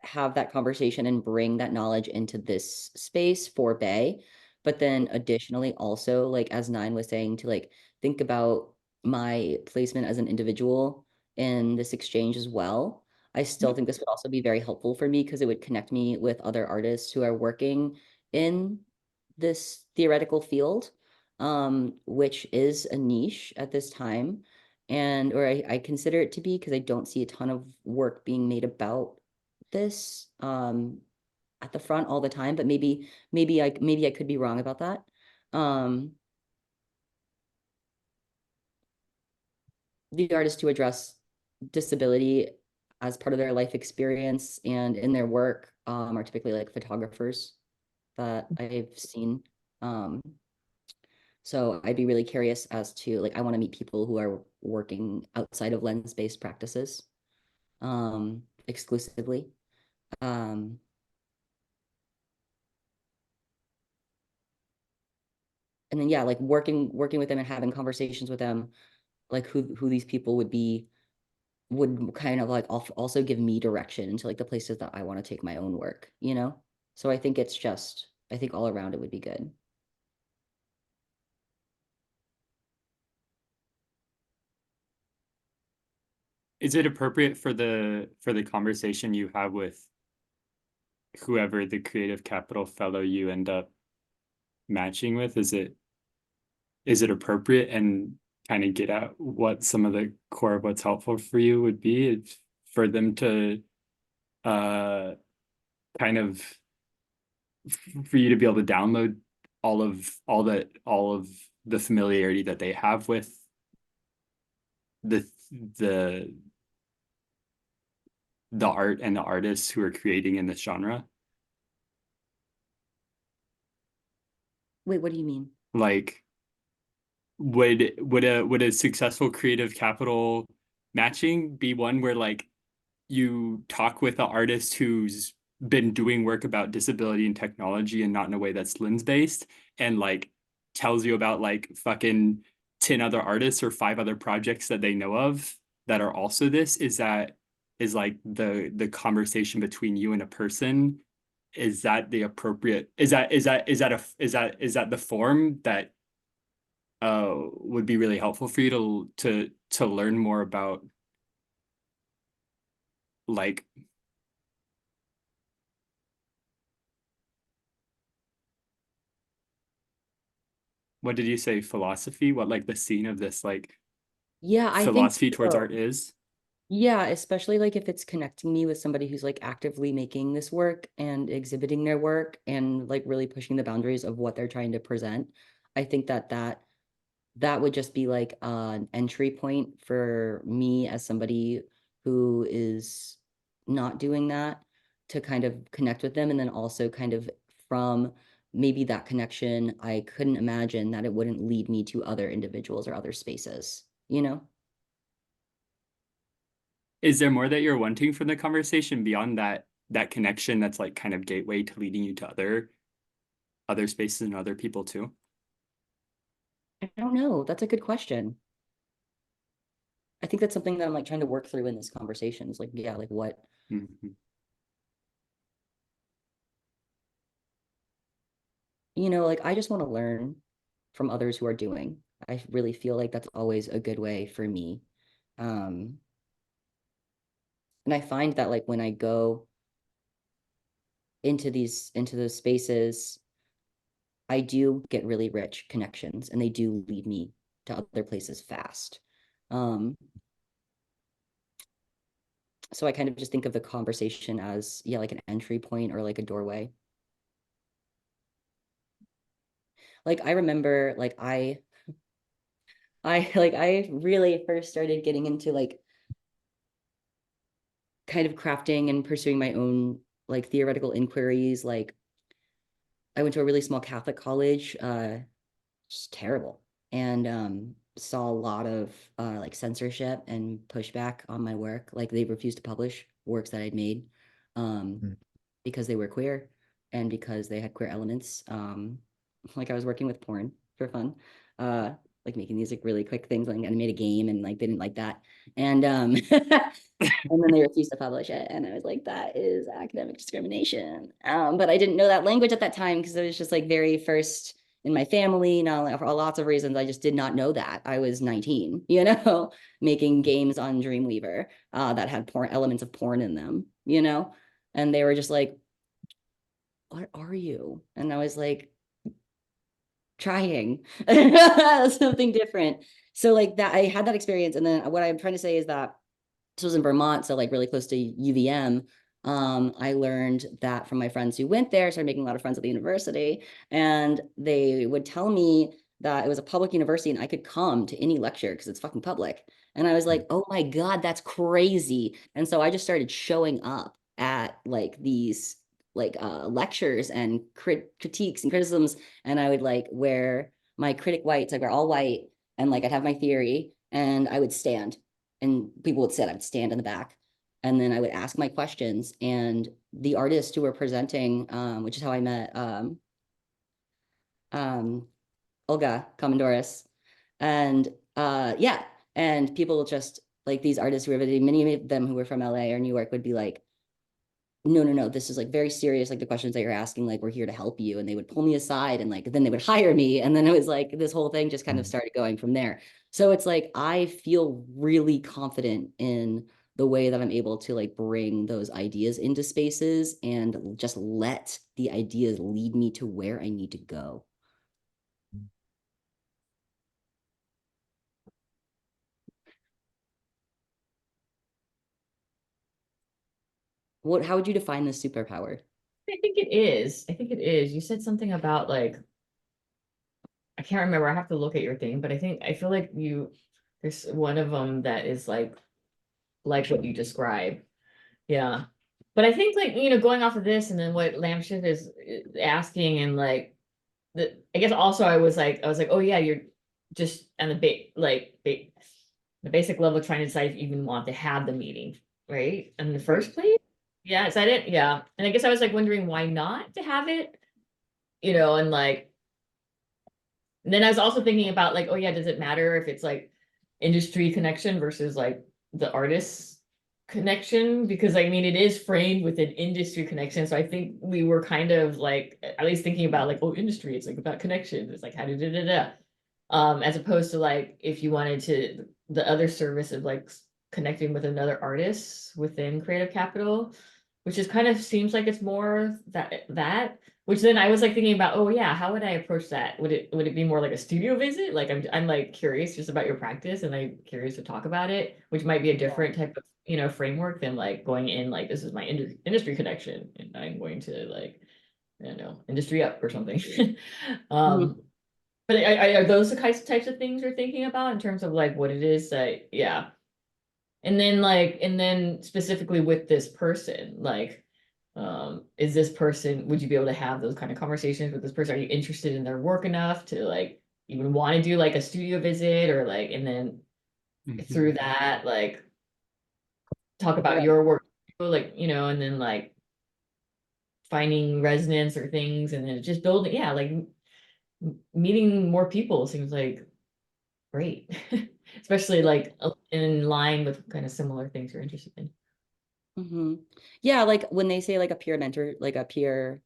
have that conversation and bring that knowledge into this space for Bay. But then additionally, also, like as Nine was saying, to like think about my placement as an individual in this exchange as well. I still think this would also be very helpful for me because it would connect me with other artists who are working in this theoretical field, which is a niche at this time. And, or I consider it to be because I don't see a ton of work being made about this at the front all the time, but maybe I could be wrong about that. The artists to address disability as part of their life experience and in their work are typically like photographers that I've seen. So I'd be really curious as to like I want to meet people who are working outside of lens-based practices exclusively. Um, and then yeah, like working with them and having conversations with them, like who these people would be, would kind of like also give me direction into like the places that I want to take my own work, you know? So I think I think all around it would be good. Is it appropriate for the conversation you have with whoever the creative capital fellow you end up matching with? Is it appropriate and kind of get at what some of the core of what's helpful for you would be? It's for them to kind of for you to be able to download all of the familiarity that they have with the the art and the artists who are creating in this genre? Wait, what do you mean? Like, would a successful creative capital matching be one where like you talk with an artist who's been doing work about disability and technology and not in a way that's lens based, and like tells you about like fucking 10 other artists or 5 other projects that they know of that are also this? Is like the conversation between you and a person, is that the appropriate, is that the form that would be really helpful for you to learn more about, like, what did you say, philosophy? What, like, the scene of this, like, Yeah, I think philosophy towards so. art is? Yeah, especially like if it's connecting me with somebody who's like actively making this work and exhibiting their work and like really pushing the boundaries of what they're trying to present. I think that would just be like an entry point for me as somebody who is not doing that, to kind of connect with them. And then also kind of from maybe that connection, I couldn't imagine that it wouldn't lead me to other individuals or other spaces, you know? Is there more that you're wanting from the conversation beyond that connection that's like kind of gateway to leading you to other spaces and other people too? I don't know. That's a good question. I think that's something that I'm like trying to work through in this conversation. Is like, yeah, like what, Mhm. like I just want to learn from others who are doing. I really feel like that's always a good way for me. Um, and I find that like when I go into those spaces, I do get really rich connections and they do lead me to other places fast. Um, so I kind of just think of the conversation as, yeah, like an entry point or like a doorway. Like I remember like I like I really first started getting into like kind of crafting and pursuing my own like theoretical inquiries. Like I went to a really small Catholic college, just terrible, and saw a lot of like censorship and pushback on my work. Like they refused to publish works that I'd made, um, Mm. because they were queer and because they had queer elements. Like I was working with porn for fun, uh, like making these like really quick things. Like I made a game and like they didn't like that, and and then they refused to publish it. And I was like, that is academic discrimination. But I didn't know that language at that time because it was just like very first in my family. Now, for lots of reasons, I just did not know that. I was 19, making games on Dreamweaver that had porn elements of porn in them, and they were just like, what are you? And I was like, trying something different. So like that, I had that experience. And then what I'm trying to say is that this was in Vermont, so like really close to UVM. I learned that from my friends who went there, started making a lot of friends at the university, and they would tell me that it was a public university and I could come to any lecture because it's fucking public. And I was like, oh my God, that's crazy. And so I just started showing up at like these like lectures and critiques and criticisms, and I would like wear my critic whites, I'd wear all white, and like I'd have my theory, and I would stand and people would sit, I would stand in the back. And then I would ask my questions. And the artists who were presenting, which is how I met um, Olga Commodores. And yeah, and people just like these artists who were visiting, many of them who were from LA or New York would be like, no, this is like very serious. Like the questions that you're asking, like we're here to help you. And they would pull me aside and like then they would hire me. And then it was like this whole thing just kind of started going from there. So it's like I feel really confident in the way that I'm able to like bring those ideas into spaces and just let the ideas lead me to where I need to go. How would you define this superpower? I think it is. I think it is. You said something about like, I can't remember. I have to look at your thing, but I feel like there's one of them that is like what you describe. Yeah. But I think like, going off of this and then what Lampship is asking and like I guess also I was like, oh yeah, you're just on the the basic level trying to decide if you even want to have the meeting, right? In the first place. Yeah, so I didn't, yeah. And I guess I was like wondering why not to have it, and like and then I was also thinking about like, oh yeah, does it matter if it's like industry connection versus like the artist connection? Because I mean, it is framed with an industry connection. So I think we were kind of like, at least thinking about like, oh, industry, it's like about connection. It's like how to da da da. As opposed to like if you wanted to the other service of like connecting with another artist within Creative Capital, which is kind of seems like it's more that which then I was like thinking about, oh yeah, how would I approach that? Would it be more like a studio visit? Like I'm like curious just about your practice and I'm curious to talk about it, which might be a different type of framework than like going in like this is my industry connection and I'm going to like I don't know industry up or something. Mhm. But are those the types of things you're thinking about in terms of like what it is that yeah. And then specifically with this person, like is this person, would you be able to have those kind of conversations with this person? Are you interested in their work enough to like even want to do like a studio visit or like and then through that like talk about Right. your work like and then like finding resonance or things and then just building yeah like meeting more people seems like great. Especially like in line with kind of similar things you're interested in. Hmm. Yeah, like when they say like a peer mentor, like a peer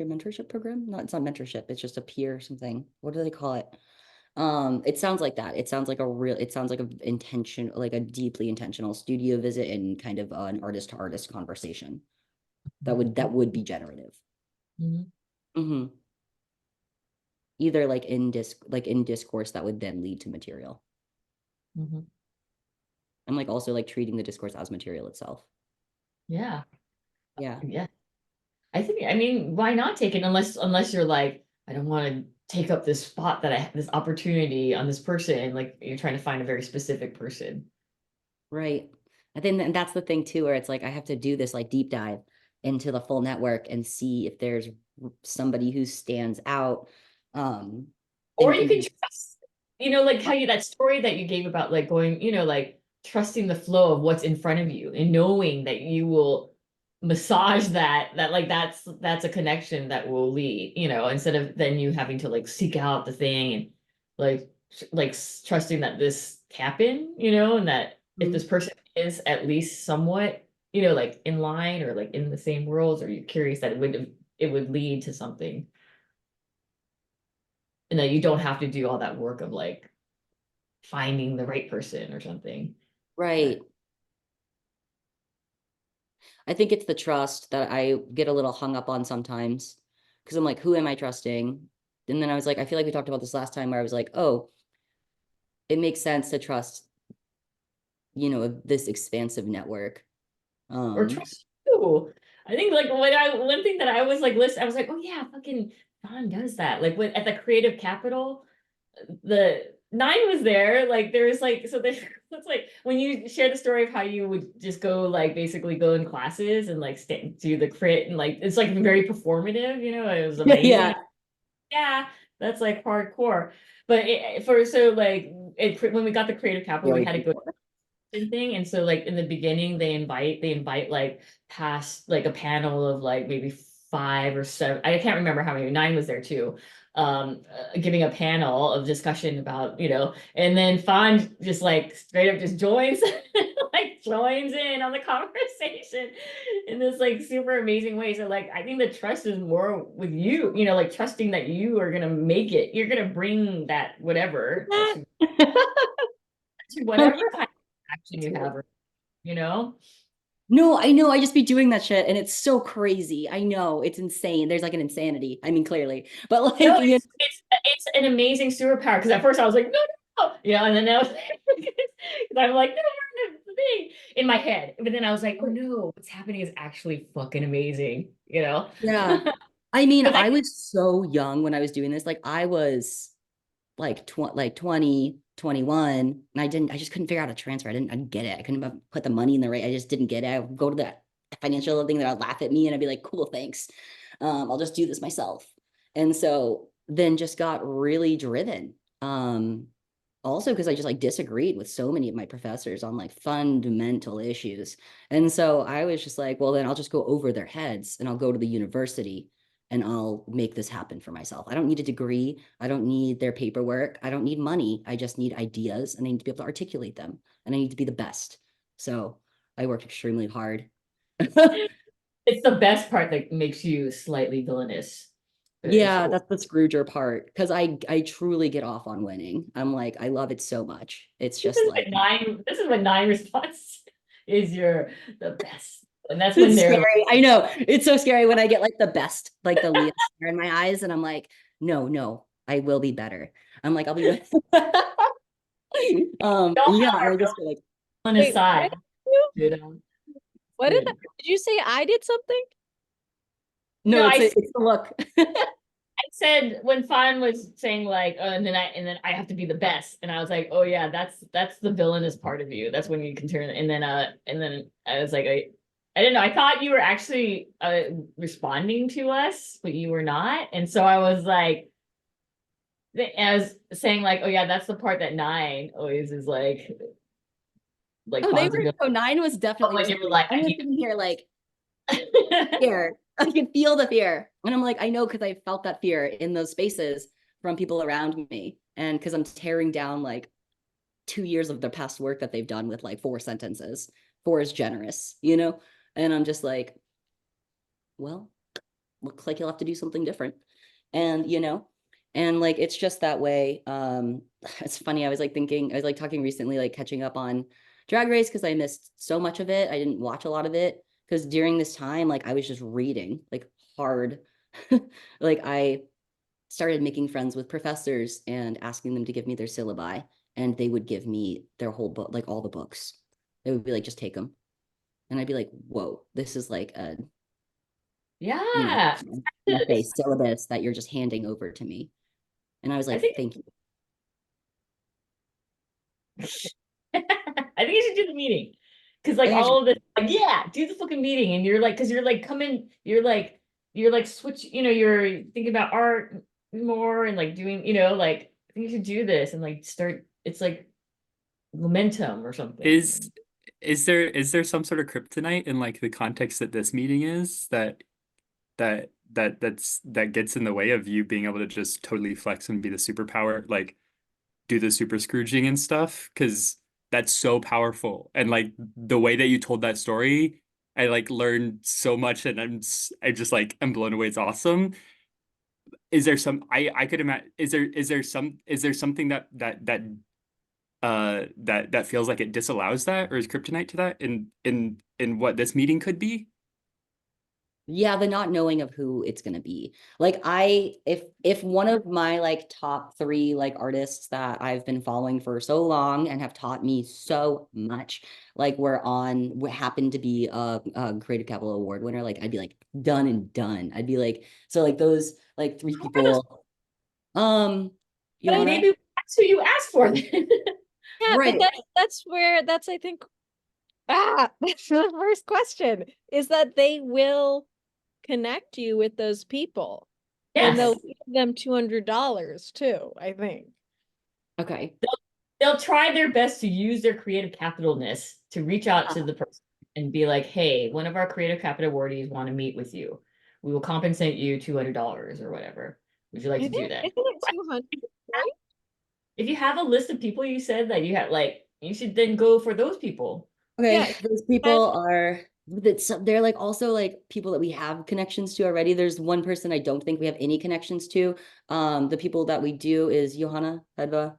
mentorship program. No, it's not mentorship, it's just a peer something. What do they call it? It sounds like that. It sounds like a intention, like a deeply intentional studio visit and kind of an artist to artist conversation. That would be generative. Mhm. Hmm. Either like in discourse that would then lead to material. Mhm. And like also like treating the discourse as material itself. Yeah. Yeah. Yeah. I mean, why not take it unless you're like, I don't want to take up this spot that I have this opportunity on this person, like you're trying to find a very specific person. Right. I think that's the thing too, where it's like I have to do this like deep dive into the full network and see if there's somebody who stands out. Um, Or you can trust, like how you that story that you gave about like going, like trusting the flow of what's in front of you and knowing that you will massage that like that's a connection that will lead, instead of then you having to like seek out the thing and like trusting that this happen, and that if Mhm. this person is at least somewhat, like in line or like in the same worlds, or you're curious that it would lead to something and that you don't have to do all that work of like finding the right person or something. Right. I think it's the trust that I get a little hung up on sometimes because I'm like, who am I trusting? And then I was like, I feel like we talked about this last time where I was like, oh, it makes sense to trust, this expansive network. Or trust you. I think like one thing that I was like list I was like, oh yeah, fucking Don does that. Like when at the Creative Capital, the Nine was there. Like there was like so there it's like when you share the story of how you would just go like basically go in classes and like do the crit and like it's like very performative, it was amazing. Yeah. Yeah, that's like hardcore. But for so like when we got the Creative Capital, we Very had to go hardcore. thing. And so like in the beginning, they invite like past like a panel of like maybe 5 or 7. I can't remember how many. Nine was there too. Giving a panel of discussion about, and then Fawn just like straight up just joins, like joins in on the conversation in this like super amazing way. So like I think the trust is more with you, like trusting that you are gonna make it. You're gonna bring that whatever to whatever kind of action you have, you know? No, I know. I just be doing that shit, and it's so crazy. I know it's insane. There's like an insanity. I mean, clearly, but like, No, it's an amazing superpower. Because at first I was like, no, no, no, and then I was I'm like, no, no, the thing in my head. But then I was like, oh no, what's happening is actually fucking amazing, yeah. I mean, Because I I was so young when I was doing this. Like, I was like 20, 21, and I just couldn't figure out a transfer. I didn't get it. I couldn't put the money in the rate. I just didn't get it. I would go to financial thing that I'd laugh at me and I'd be like, cool, thanks. I'll just do this myself. And so then just got really driven. Also because I just like disagreed with so many of my professors on like fundamental issues. And so I was just like, well, then I'll just go over their heads and I'll go to the university and I'll make this happen for myself. I don't need a degree. I don't need their paperwork. I don't need money. I just need ideas and I need to be able to articulate them and I need to be the best. So I worked extremely hard. It's the best part that makes you slightly villainous. Yeah, that's the Scrooger part because I truly get off on winning. I'm like, I love it so much. It's just like this is what 9 response is the best. And that's when it's they're scary. I know. It's so scary when I get like the best, like the Leah stare in my eyes, and I'm like, no, I will be better. I'm like, I'll be yeah, I just feel like on his Wait, side. What did you say? I did something? no, No, it's the look. I said when Fawn was saying like, and then I have to be the best, and I was like, oh yeah, that's the villainous part of you. That's when you can turn. And then I was like, I didn't know. I thought you were actually responding to us, but you were not. And so I was like, I was saying like, oh yeah, that's the part that 9 always is like. Oh, they were. So 9 was definitely. Like, you were like, I'm sitting here like. Fear. I can feel the fear. And I'm like, I know because I felt that fear in those spaces from people around me. And because I'm tearing down like 2 years of their past work that they've done with like 4 sentences. 4 is generous, you know? And I'm just like, well, looks like you'll have to do something different. And, you know, and like it's just that way. It's funny, I was like talking recently, like catching up on Drag Race because I missed so much of it. I didn't watch a lot of it. Because during this time, like I was just reading like hard. Like I started making friends with professors and asking them to give me their syllabi, and they would give me their whole book, like all the books. They would be like, just take them. And I'd be like, whoa, this is like a essay syllabus that you're just handing over to me. And I was like, thank you. I think you should do the meeting. Because like all of this, like, yeah, do the fucking meeting. And you're like, because you're like coming, you're like switch, you're thinking about art more and like doing, like I think you should do this and like start, it's like momentum or something. Is there some sort of kryptonite in like the context that this meeting is that gets in the way of you being able to just totally flex and be the superpower, like do the super Scrooging and stuff? Because that's so powerful. And like the way that you told that story, I like learned so much and I just like I'm blown away. It's awesome. Is there some I could imagine is there something that feels like it disallows that or is kryptonite to that in what this meeting could be? Yeah, the not knowing of who it's gonna be. Like if one of my like top 3 like artists that I've been following for so long and have taught me so much, like we happen to be a Creative Capital Award winner, like I'd be like done and done. I'd be like, so like those like 3 people. Maybe that's who you asked for. Yeah, right. But that's I think that's the first question is that they will connect you with those people. Yes. And they'll give them $200 too, I think. Okay. They'll try their best to use their creative capitalness to reach out to the person and be like, hey, one of our creative capital awardees want to meet with you. We will compensate you $200 or whatever. Would you like to do that? Isn't it 200? Right? If you have a list of people you said that you had, like, you should then go for those people. Okay, yeah. Those people are they're like also like people that we have connections to already. There's one person I don't think we have any connections to. The people that we do is Johanna Hedva,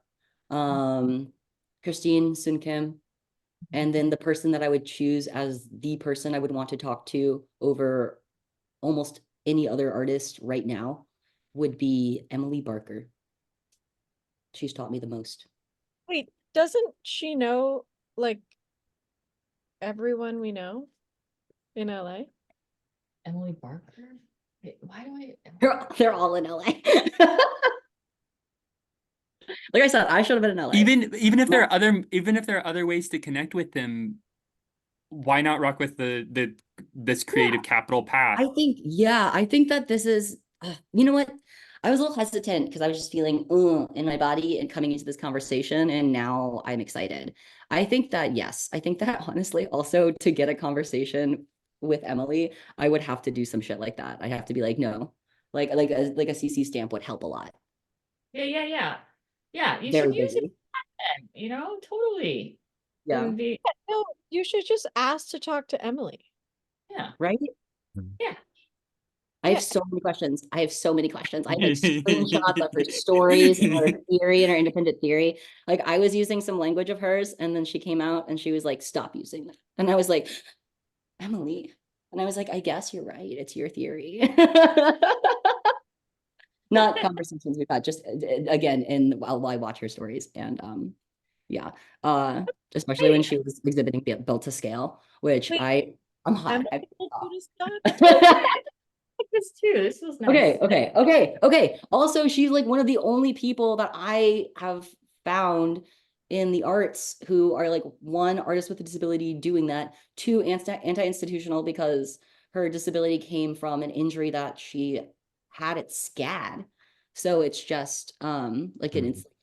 Christine Nkem, and then the person that I would choose as the person I would want to talk to over almost any other artist right now would be Emily Barker. She's taught me the most. Wait, doesn't she know like everyone we know in LA? Emily Barker? Wait, why do they're all in LA. Like I said, I should have been in LA. Even if there are other ways to connect with them, why not rock with the this creative capital path. I think that this is, you know what? I was a little hesitant because I was just feeling in my body and coming into this conversation, and now I'm excited. I think that, yes, I think that honestly, also to get a conversation with Emily, I would have to do some shit like that. I have to be like, no, like a CC stamp would help a lot. Yeah. You Very should use it, busy. totally. It Yeah. would be, No, you should just ask to talk to Emily. yeah. Right? Yeah. I have Yeah. so many questions. I have so many questions. I have like screenshots of her stories and her theory and her independent theory. Like I was using some language of hers, and then she came out and she was like, stop using that. And I was like, Emily. And I was like, I guess you're right. It's your theory. Not conversations we've had, just again, while I watch her stories. And yeah. Especially when she was exhibiting built to scale, which Wait, I'm hot. Emily told you to stop? Like this too. This was nice. Okay. Also, she's like one of the only people that I have found in the arts who are like, one, artist with a disability doing that, two, anti-institutional, because her disability came from an injury that she had at SCAD. So it's just like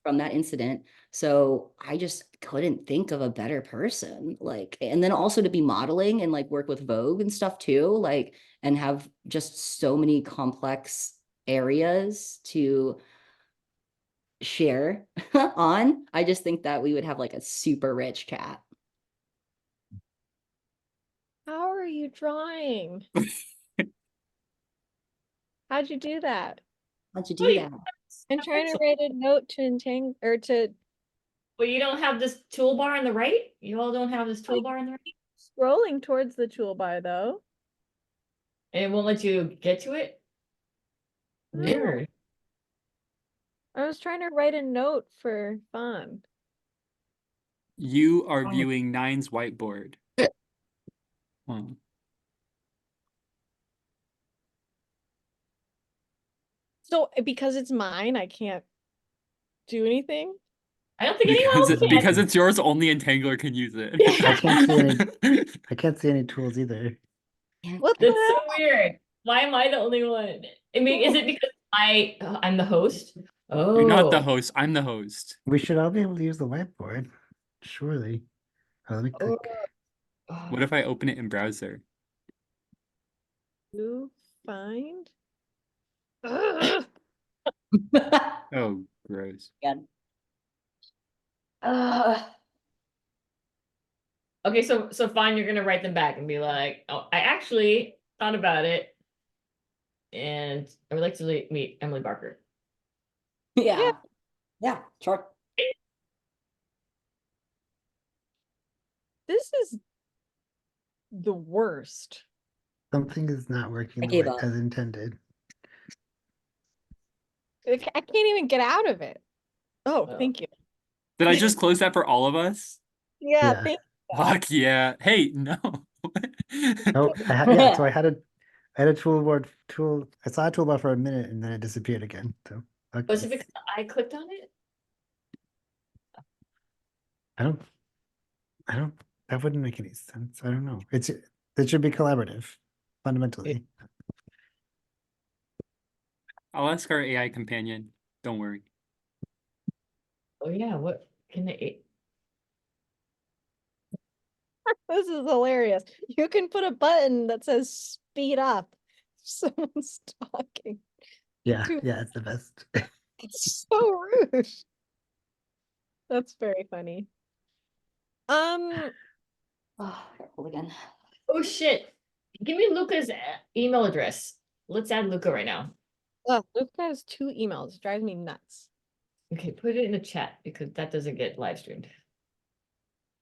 from that incident. So I just couldn't think of a better person. Like, and then also to be modeling and like work with Vogue and stuff too, like, and have just so many complex areas to share on. I just think that we would have like a super rich chat. How are you drawing? How'd you do that? How'd you do that? I'm trying to write a note to Entangler or to Well, you don't have this toolbar on the right? You all don't have this toolbar on the right? scrolling towards the toolbar though. And it won't let you get to it? No. Weird. I was trying to write a note for fun. You are viewing Nine's whiteboard. Hmm. So because it's mine, I can't do anything. I don't think anyone else can. Because it's yours, only Entangler can use it. I can't see any tools either. What the That's so hell? weird. Why am I the only one? I mean, is it because I'm the host? You're not the Oh. host. I'm the host. We should all be able to use the whiteboard. Surely. Oh, let me Oh. click. What if I open it in browser? You find? Ugh. Oh, gross. Again. Okay, so fine, you're gonna write them back and be like, oh, I actually thought about it, and I would like to meet Emily Barker. Yeah, sure. This is the worst. Something is not working I gave up. as intended. I can't even get out of it. Oh, Oh. thank you. Did I just close that for all of us? Yeah, Yeah. thank you. Fuck yeah. Hey, no. Oh, yeah. So I had a toolbar tool. I saw a toolbar for a minute and then it disappeared again. So Was it because I clicked on it? I don't. That wouldn't make any sense. I don't know. It should be collaborative, fundamentally. I'll ask our AI companion. Don't worry. Oh yeah, what can they? This is hilarious. You can put a button that says speed up. Someone's talking. Yeah, it's the best. It's so rude. That's very funny. Oh, careful again. Oh shit! Give me Luca's email address. Let's add Luca right now. Luke has 2 emails. It drives me nuts. Okay, put it in the chat because that doesn't get live streamed.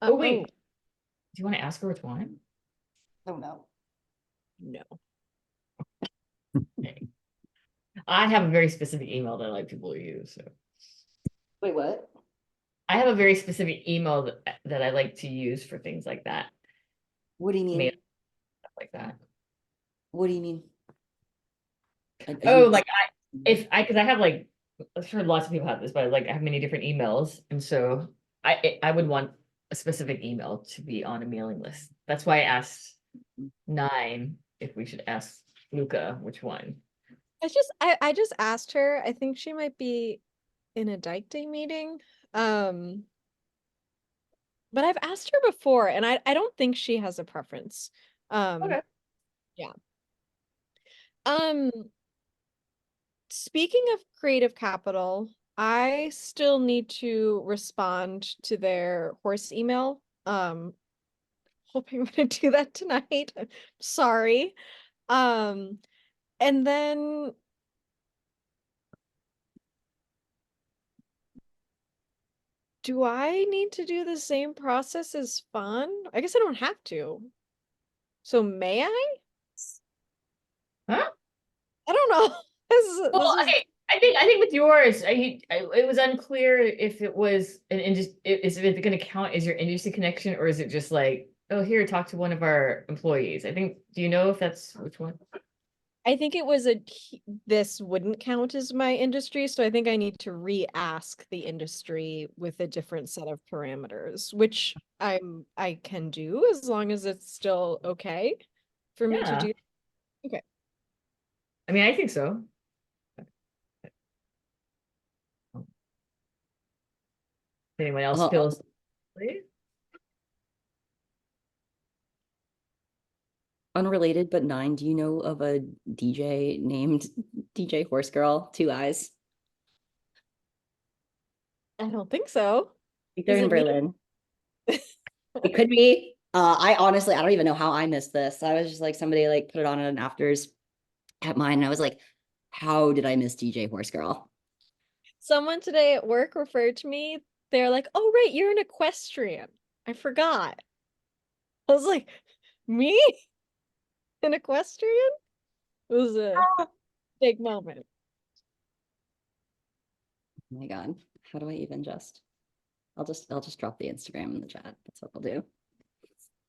Oh wait, do you want to ask her which one? Oh no. No. Okay. I have a very specific email that I like people to use. So Wait, what? I have a very specific email that I like to use for things like that. What do you mean? Mail, stuff like that. What do you mean? Oh, like because I have like, I'm sure lots of people have this, but like I have many different emails, and so I would want a specific email to be on a mailing list. That's why I asked 9, if we should ask Luca which one. I just asked her. I think she might be in a Dyke Day meeting. But I've asked her before, and I don't think she has a preference. Okay. Yeah. Um, Speaking of Creative Capital, I still need to respond to their horse email. Hoping I'm gonna do that tonight. Sorry. And then do I need to do the same process as Fun? I guess I don't have to. So may I? Huh? I don't know. Well, This is I think with yours, it was unclear if it was is it going to count as your industry connection, or is it just like, oh, here, talk to one of our employees? I think, do you know if that's which one? I think it was this wouldn't count as my industry, so I think I need to re-ask the industry with a different set of parameters, which I can do as long as it's still okay for me to Yeah. do. Okay. I mean, I think so. Anyone else Uh, feels? Unrelated, but 9, do you know of a DJ named DJ Horse Girl, 2 eyes? I don't think so. They're Is in it me? Berlin. It could be. I honestly, I don't even know how I missed this. I was just like, somebody like put it on an afters at mine, and I was like, how did I miss DJ Horse Girl? Someone today at work referred to me. They're like, "Oh, right, you're an equestrian." I forgot. I was like, "Me? An equestrian?" It was a big moment. Oh my God. How do I even I'll just drop the Instagram in the chat. That's what I'll do.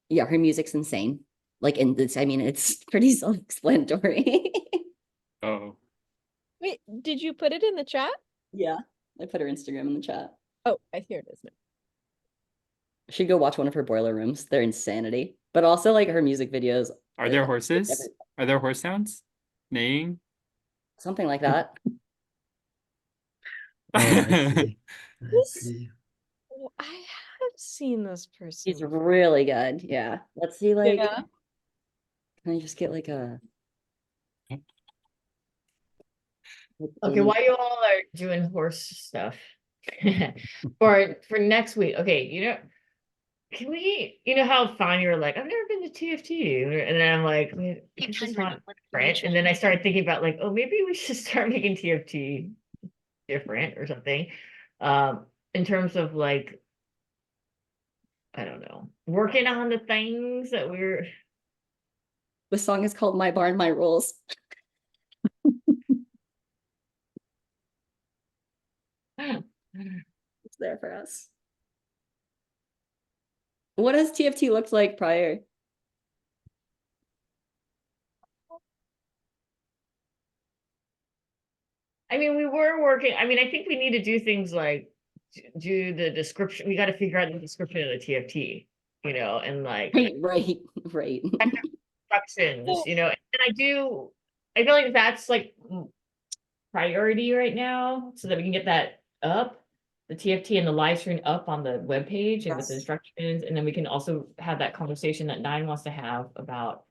Yeah, her music's insane. Like, and it's, I mean, it's pretty self-explanatory. Oh, Wait, did you put it in the chat? Yeah, I put her Instagram in the chat. Oh, I hear it is now. Should go watch one of her boiler rooms. They're insanity. But also like her music videos. are there horses? Are there horse sounds? Neighing? Something like that. Oh, I see. I This, see. oh, I have seen this person. He's really good. Yeah. Let's see, like, Yeah. can I just get like a Okay, while you all are doing horse stuff for next week, okay, can we, how fun you're like, I've never been to TFT, and then I'm like, wait, this is not right, and then I started thinking about like, oh, maybe we should start making TFT different or something, in terms of like, I don't know, working on the things that we're. The song is called My Barn, My Rules. It's there for us. What has TFT looked like prior? I mean, we were working. I mean, I think we need to do things like do the description. We got to figure out the description of the TFT, and like Right. instructions, and I feel like that's like priority right now so that we can get that up, the TFT and the live stream up on the webpage and with the Yes. instructions. And then we can also have that conversation that 9 wants to have about,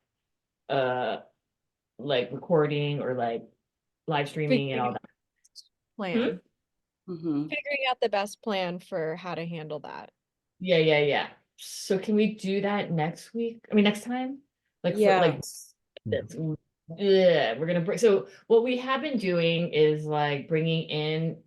like recording or like live streaming and all that. Plan. Mhm. Figuring out the best plan for how to handle that. Yeah. So can we do that next week? I mean, next time? Like, Yeah. that's, yeah, we're gonna bring, so what we have been doing is like bringing in,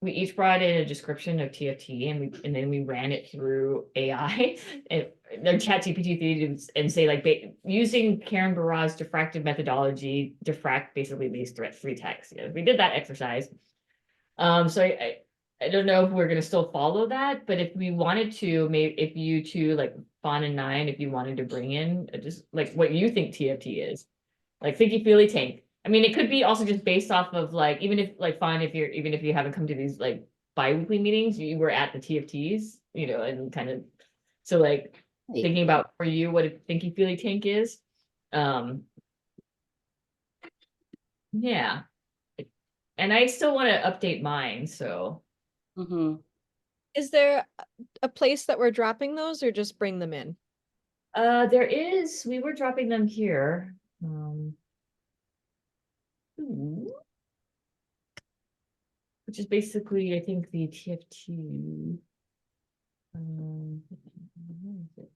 we each brought in a description of TFT and then we ran it through AI and their chat GPT and say like using Karen Barra's diffractive methodology, diffract basically these three texts. We did that exercise. So I don't know if we're gonna still follow that, but if we wanted to, maybe if you two, like Fawn and 9, if you wanted to bring in just like what you think TFT is, like Thinky Feely Tank. I mean, it could be also just based off of like, even if like Fawn, even if you haven't come to these like bi-weekly meetings, you were at the TFTs, and kind of, so like thinking about for you what a Thinky Feely Tank is. Yeah. And I still want to update mine, so. Mm-hmm. Is there a place that we're dropping those or just bring them in? We were dropping them here. Which is basically, I think, the TFT. Where is it?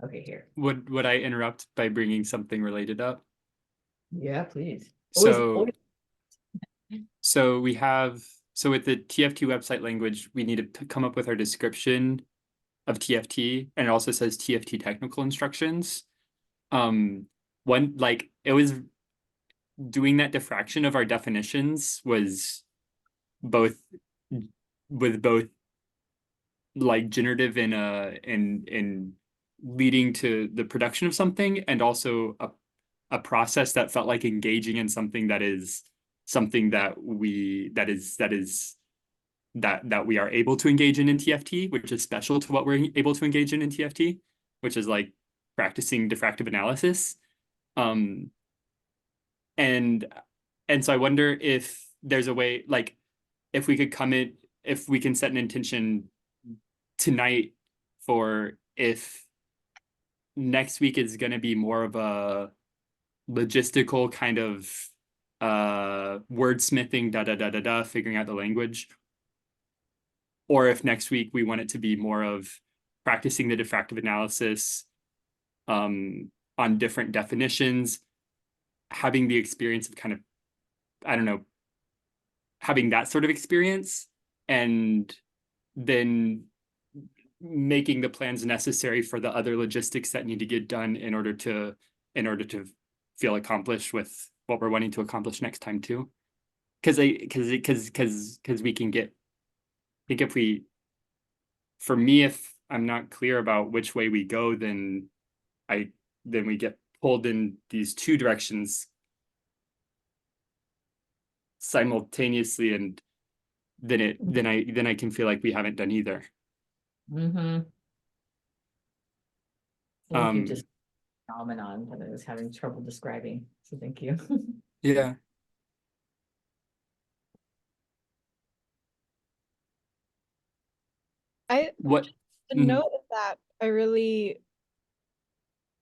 Okay, here. Would I interrupt by bringing something related up? Yeah, please. So we have, so with the TFT website language, we need to come up with our description of TFT, and it also says TFT technical instructions. One, like, it was doing that diffraction of our definitions was both like generative in leading to the production of something, and also a process that felt like engaging in something that is something that we are able to engage in TFT, which is special to what we're able to engage in TFT, which is like practicing diffractive analysis. And so I wonder if there's a way, like, if we could if we can set an intention tonight for if next week is going to be more of a logistical kind of wordsmithing, figuring out the language, or if next week we want it to be more of practicing the diffractive analysis on different definitions, having the experience of kind of, I don't know, having that sort of experience, and then making the plans necessary for the other logistics that need to get done in order to feel accomplished with what we're wanting to accomplish next time too. Because we can get, I think if we, for me, if I'm not clear about which way we go, then we get pulled in these two directions simultaneously, and then I can feel like we haven't done either. I think you just phenomenon that I was having trouble describing. So thank you. Yeah. What? To note that I really,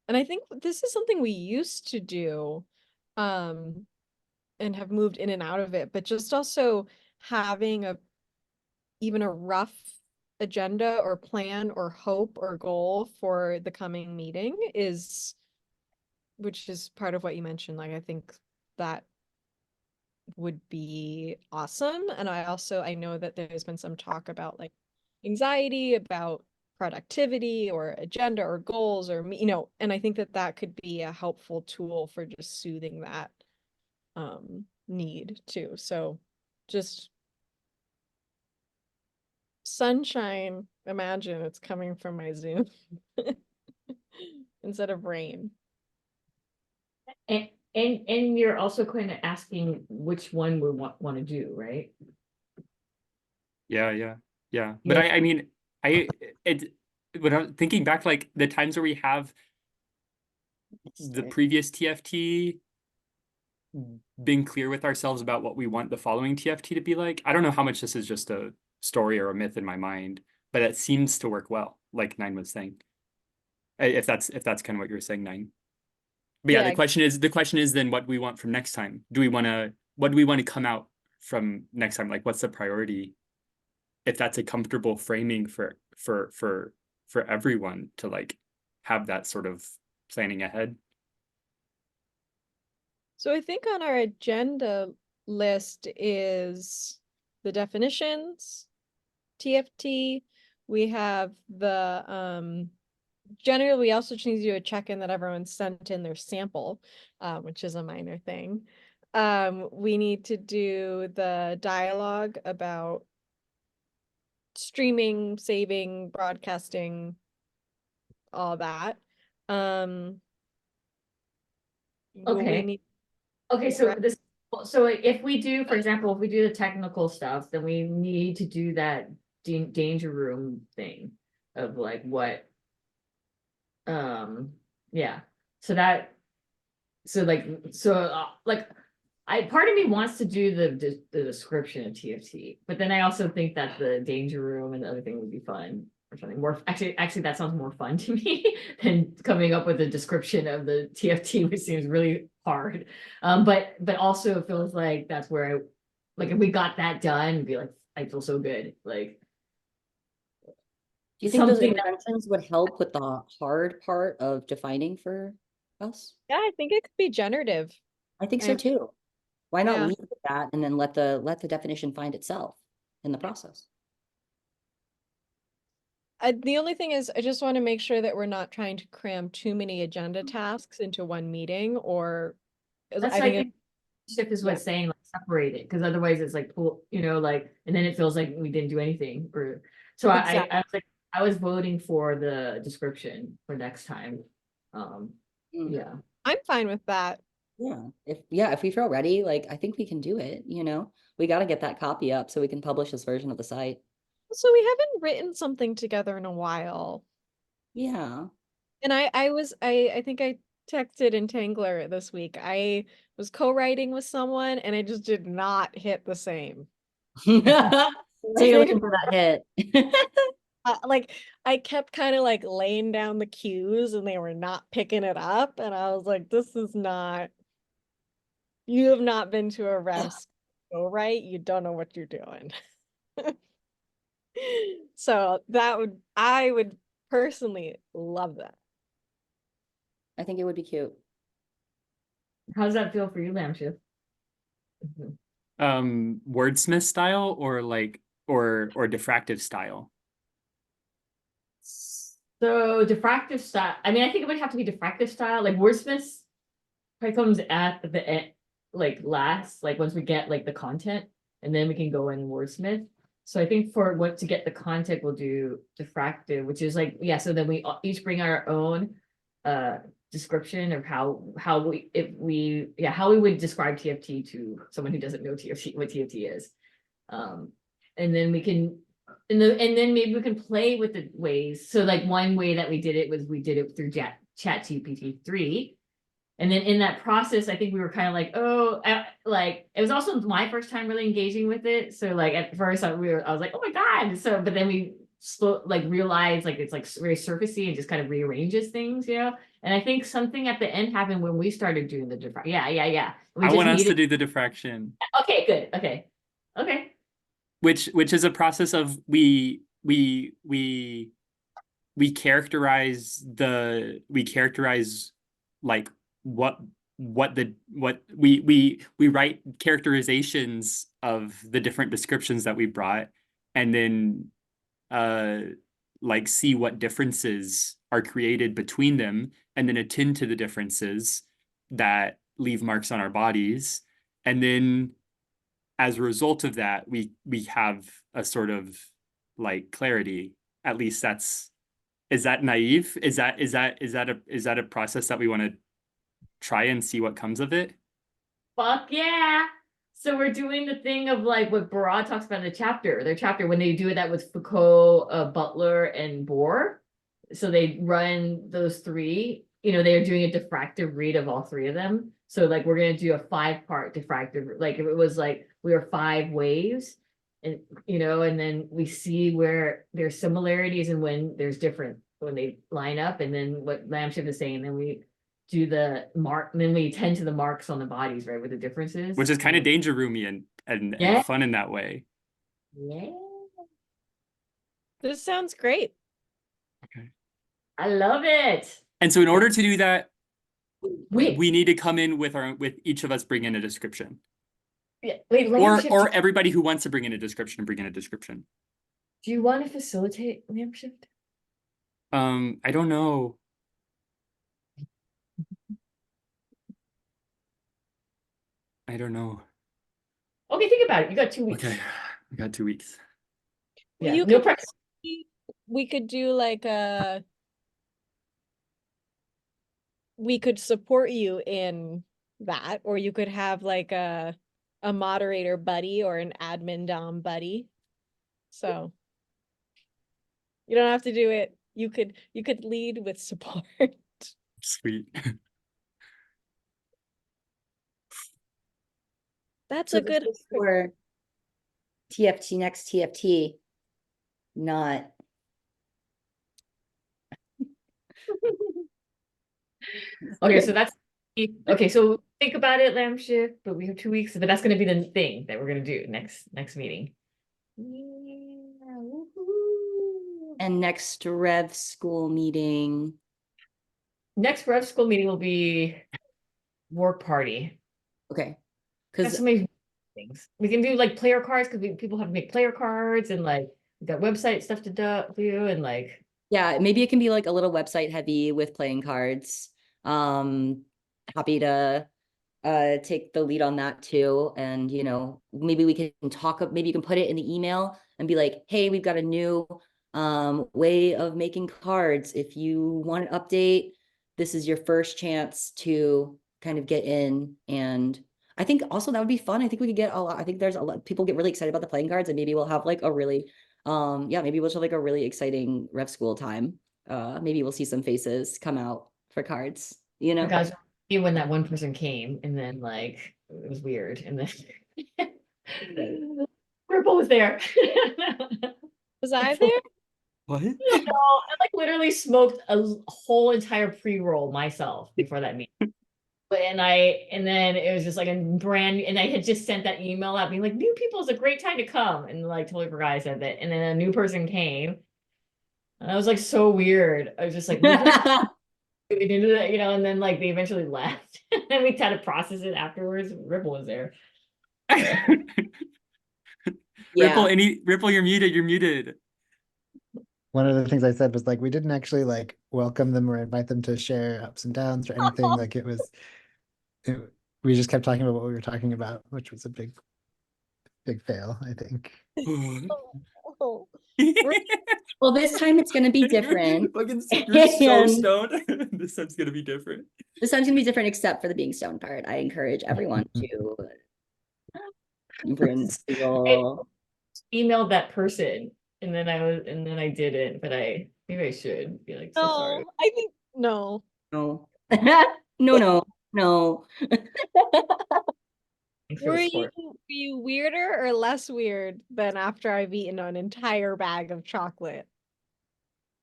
and I think this is something we used to do, and have moved in and out of it, but just also having even a rough agenda or plan or hope or goal for the coming meeting which is part of what you mentioned. Like, I think that would be awesome. And I know that there's been some talk about like anxiety about productivity or agenda or goals or, and I think that could be a helpful tool for just soothing that need too. So just sunshine, imagine it's coming from my Zoom instead of rain. And you're also kind of asking which one we want to do, right? Yeah. But I mean, when I'm thinking back, like the times where we have the previous TFT being clear with ourselves about what we want the following TFT to be like. I don't know how much this is just a story or a myth in my mind, but it seems to work well, like Nine was saying. If that's kind of what you're saying, Nine. But yeah, the question is then what we want from next time. What do we want to come out from next time? Like, what's the priority? If that's a comfortable framing for everyone to like have that sort of planning ahead. So I think on our agenda list is the definitions, TFT. We have the generally we also just need to do a check-in that everyone sent in their sample, which is a minor thing. We need to do the dialogue about streaming, saving, broadcasting, all that. Will we Okay. need Okay, so Right. so if we do, for example, if we do the technical stuff, then we need to do that danger room thing of like what, yeah. So that, so like, part of me wants to do the description of TFT, but then I also think that the danger room and the other thing would be fun or something more. Actually, that sounds more fun to me than coming up with a description of the TFT, which seems really hard. But also it feels like that's where like if we got that done, it'd be like I feel so good. Like Do you think those something that, interventions would help with the hard part of defining for us? Yeah, I think it could be generative. I think so I- too. Why not Yeah. leave with that and then let the definition find itself in the process? The only thing is, I just want to make sure that we're not trying to cram too many agenda tasks into one meeting, or that's I I think think shift is yeah. what's saying like separate it, because otherwise it's like pull, like, and then it feels like we didn't do anything. Or so Exactly. I was like, I was voting for the description for next time. Mm. Yeah. I'm fine with that. If we feel ready, like I think we can do it, We got to get that copy up so we can publish this version of the site. So we haven't written something together in a while. Yeah. And I think I texted Entangler this week. I was co-writing with someone and I just did not hit the same. So you're looking for that hit. Like I kept kind of like laying down the cues and they were not picking it up. And I was like, this is not, you have not been to a rev school, right? You don't know what you're doing. So I would personally love that. I think it would be cute. How does that feel for you, Lamship? Wordsmith style or like or diffractive style? So diffractive style. I mean, I think it would have to be diffractive style. Like wordsmiths probably comes at the end, like last, like once we get like the content, and then we can go in wordsmith. So I think for what to get the content, we'll do diffractive, which is like, yeah. So then we each bring our own description of how we would describe TFT to someone who doesn't know TFT, what TFT is. And then we can and then maybe we can play with the ways. So like one way that we did it was we did it through ChatGPT 3. And then in that process, I think we were kind of like, oh, like it was also my first time really engaging with it. So like at first I was like, oh my God. So, but then we realized like it's like very surfacey and just kind of rearranges things, And I think something at the end happened when we started doing the different. Yeah. I want us to do the diffraction. Okay, good. Okay. Which is a process of we characterize like what we write characterizations of the different descriptions that we brought, and then like see what differences are created between them, and then attend to the differences that leave marks on our bodies, and then as a result of that, we have a sort of like clarity. At least is that naive? Is that a process that we want to try and see what comes of it? Fuck yeah. So we're doing the thing of like what Barad talks about in their chapter when they do that with Foucault, Butler, and Bohr. So they run those three, they're doing a diffractive read of all three of them. So like we're gonna do a 5-part diffractive, like if it was like we were 5 waves, and and then we see where there's similarities and when there's different when they line up, and then what Lamship is saying, then we do the mark, and then we tend to the marks on the bodies, right, with the differences. Which is kind of danger roomy and fun in that way. Yeah. This sounds great. Okay. I love it. And so in order to do that, Wait. we need to come in with each of us bring in a description. Yeah, wait, or everybody who wants to bring in a description, bring in a description. Do you want to facilitate Lamship? I don't know. I don't know. Okay, think about it. You got 2 weeks. Okay, we got 2 weeks. Yeah, You no could pressure. we could do like we could support you in that, or you could have like a moderator buddy or an admin dom buddy. So you don't have to do it. You could lead with support. Sweet. That's So a this good is for TFT next TFT, not Okay, so that's okay. So think about it, lamb shift. But we have 2 weeks, but that's going to be the thing that we're going to do next meeting. Yeah, woohoo. and next Rev school meeting. Next Rev school meeting will be work party. Okay. Got Because so many things we can do, like player cards, because people have to make player cards, and like we got website stuff to do, and like yeah, maybe it can be like a little website heavy with playing cards. Happy to take the lead on that too. And you know, maybe we can maybe you can put it in the email and be like, hey, we've got a new way of making cards. If you want an update, this is your first chance to kind of get in. And I think also that would be fun. I think we could get a lot. I think there's a lot people get really excited about the playing cards, and maybe we'll have like a really yeah, maybe we'll have like a really exciting Rev school time. Maybe we'll see some faces come out for cards, you know? guys, when that one person came, and then like it was weird, and then Ripple was there. Was I there? What? No, I like literally smoked a whole entire pre-roll myself before that meeting. And then it was just like a and I had just sent that email out being like, new people is a great time to come. And like totally forgot I said that. And then a new person came. And I was like so weird. I was just like, we didn't do that, and then like they eventually left. And then we had to process it afterwards. Ripple was there. Yeah. Ripple, you're muted. You're muted. One of the things I said was like we didn't actually like welcome them or invite them to share ups and downs or anything. Like we just kept talking about what we were talking about, which was a big fail, I think. Oh, Well, this time it's gonna be different. Fucking, you're so And stoned. This time's gonna be different. this time's gonna be different except for the being stoned part. I encourage everyone to bring I emailed that person, and then I didn't, but maybe I should be like, so sorry. no, I think no. no. No. Thanks for Were the you support. weirder or less weird than after I've eaten an entire bag of chocolate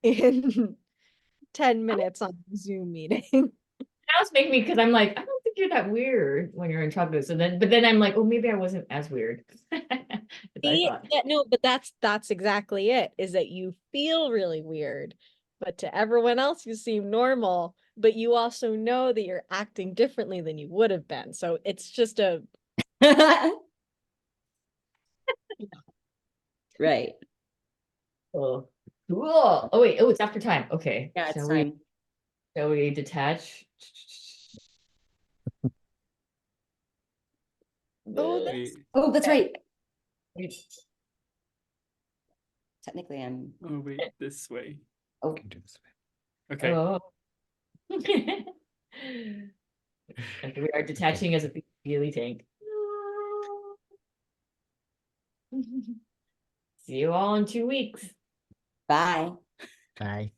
in 10 minutes on a Zoom meeting? Now it's making me, because I'm like, I don't think you're that weird when you're in chocolate. But then I'm like, oh, maybe I wasn't as weird as I thought. Yeah, no, but that's exactly it, is that you feel really weird, but to everyone else you seem normal, but you also know that you're acting differently than you would have been. So it's just a Right. Oh, cool. Oh wait, it's after time. Okay. Yeah, it's Shall time. we detach? Oh, Wait. Oh, that's right. Wait. Technically, I'm. Oh wait, this way. Oh, We can do this. Okay. Oh. Okay, we are detaching as a Feely Tank. See you all in 2 weeks. bye. Bye.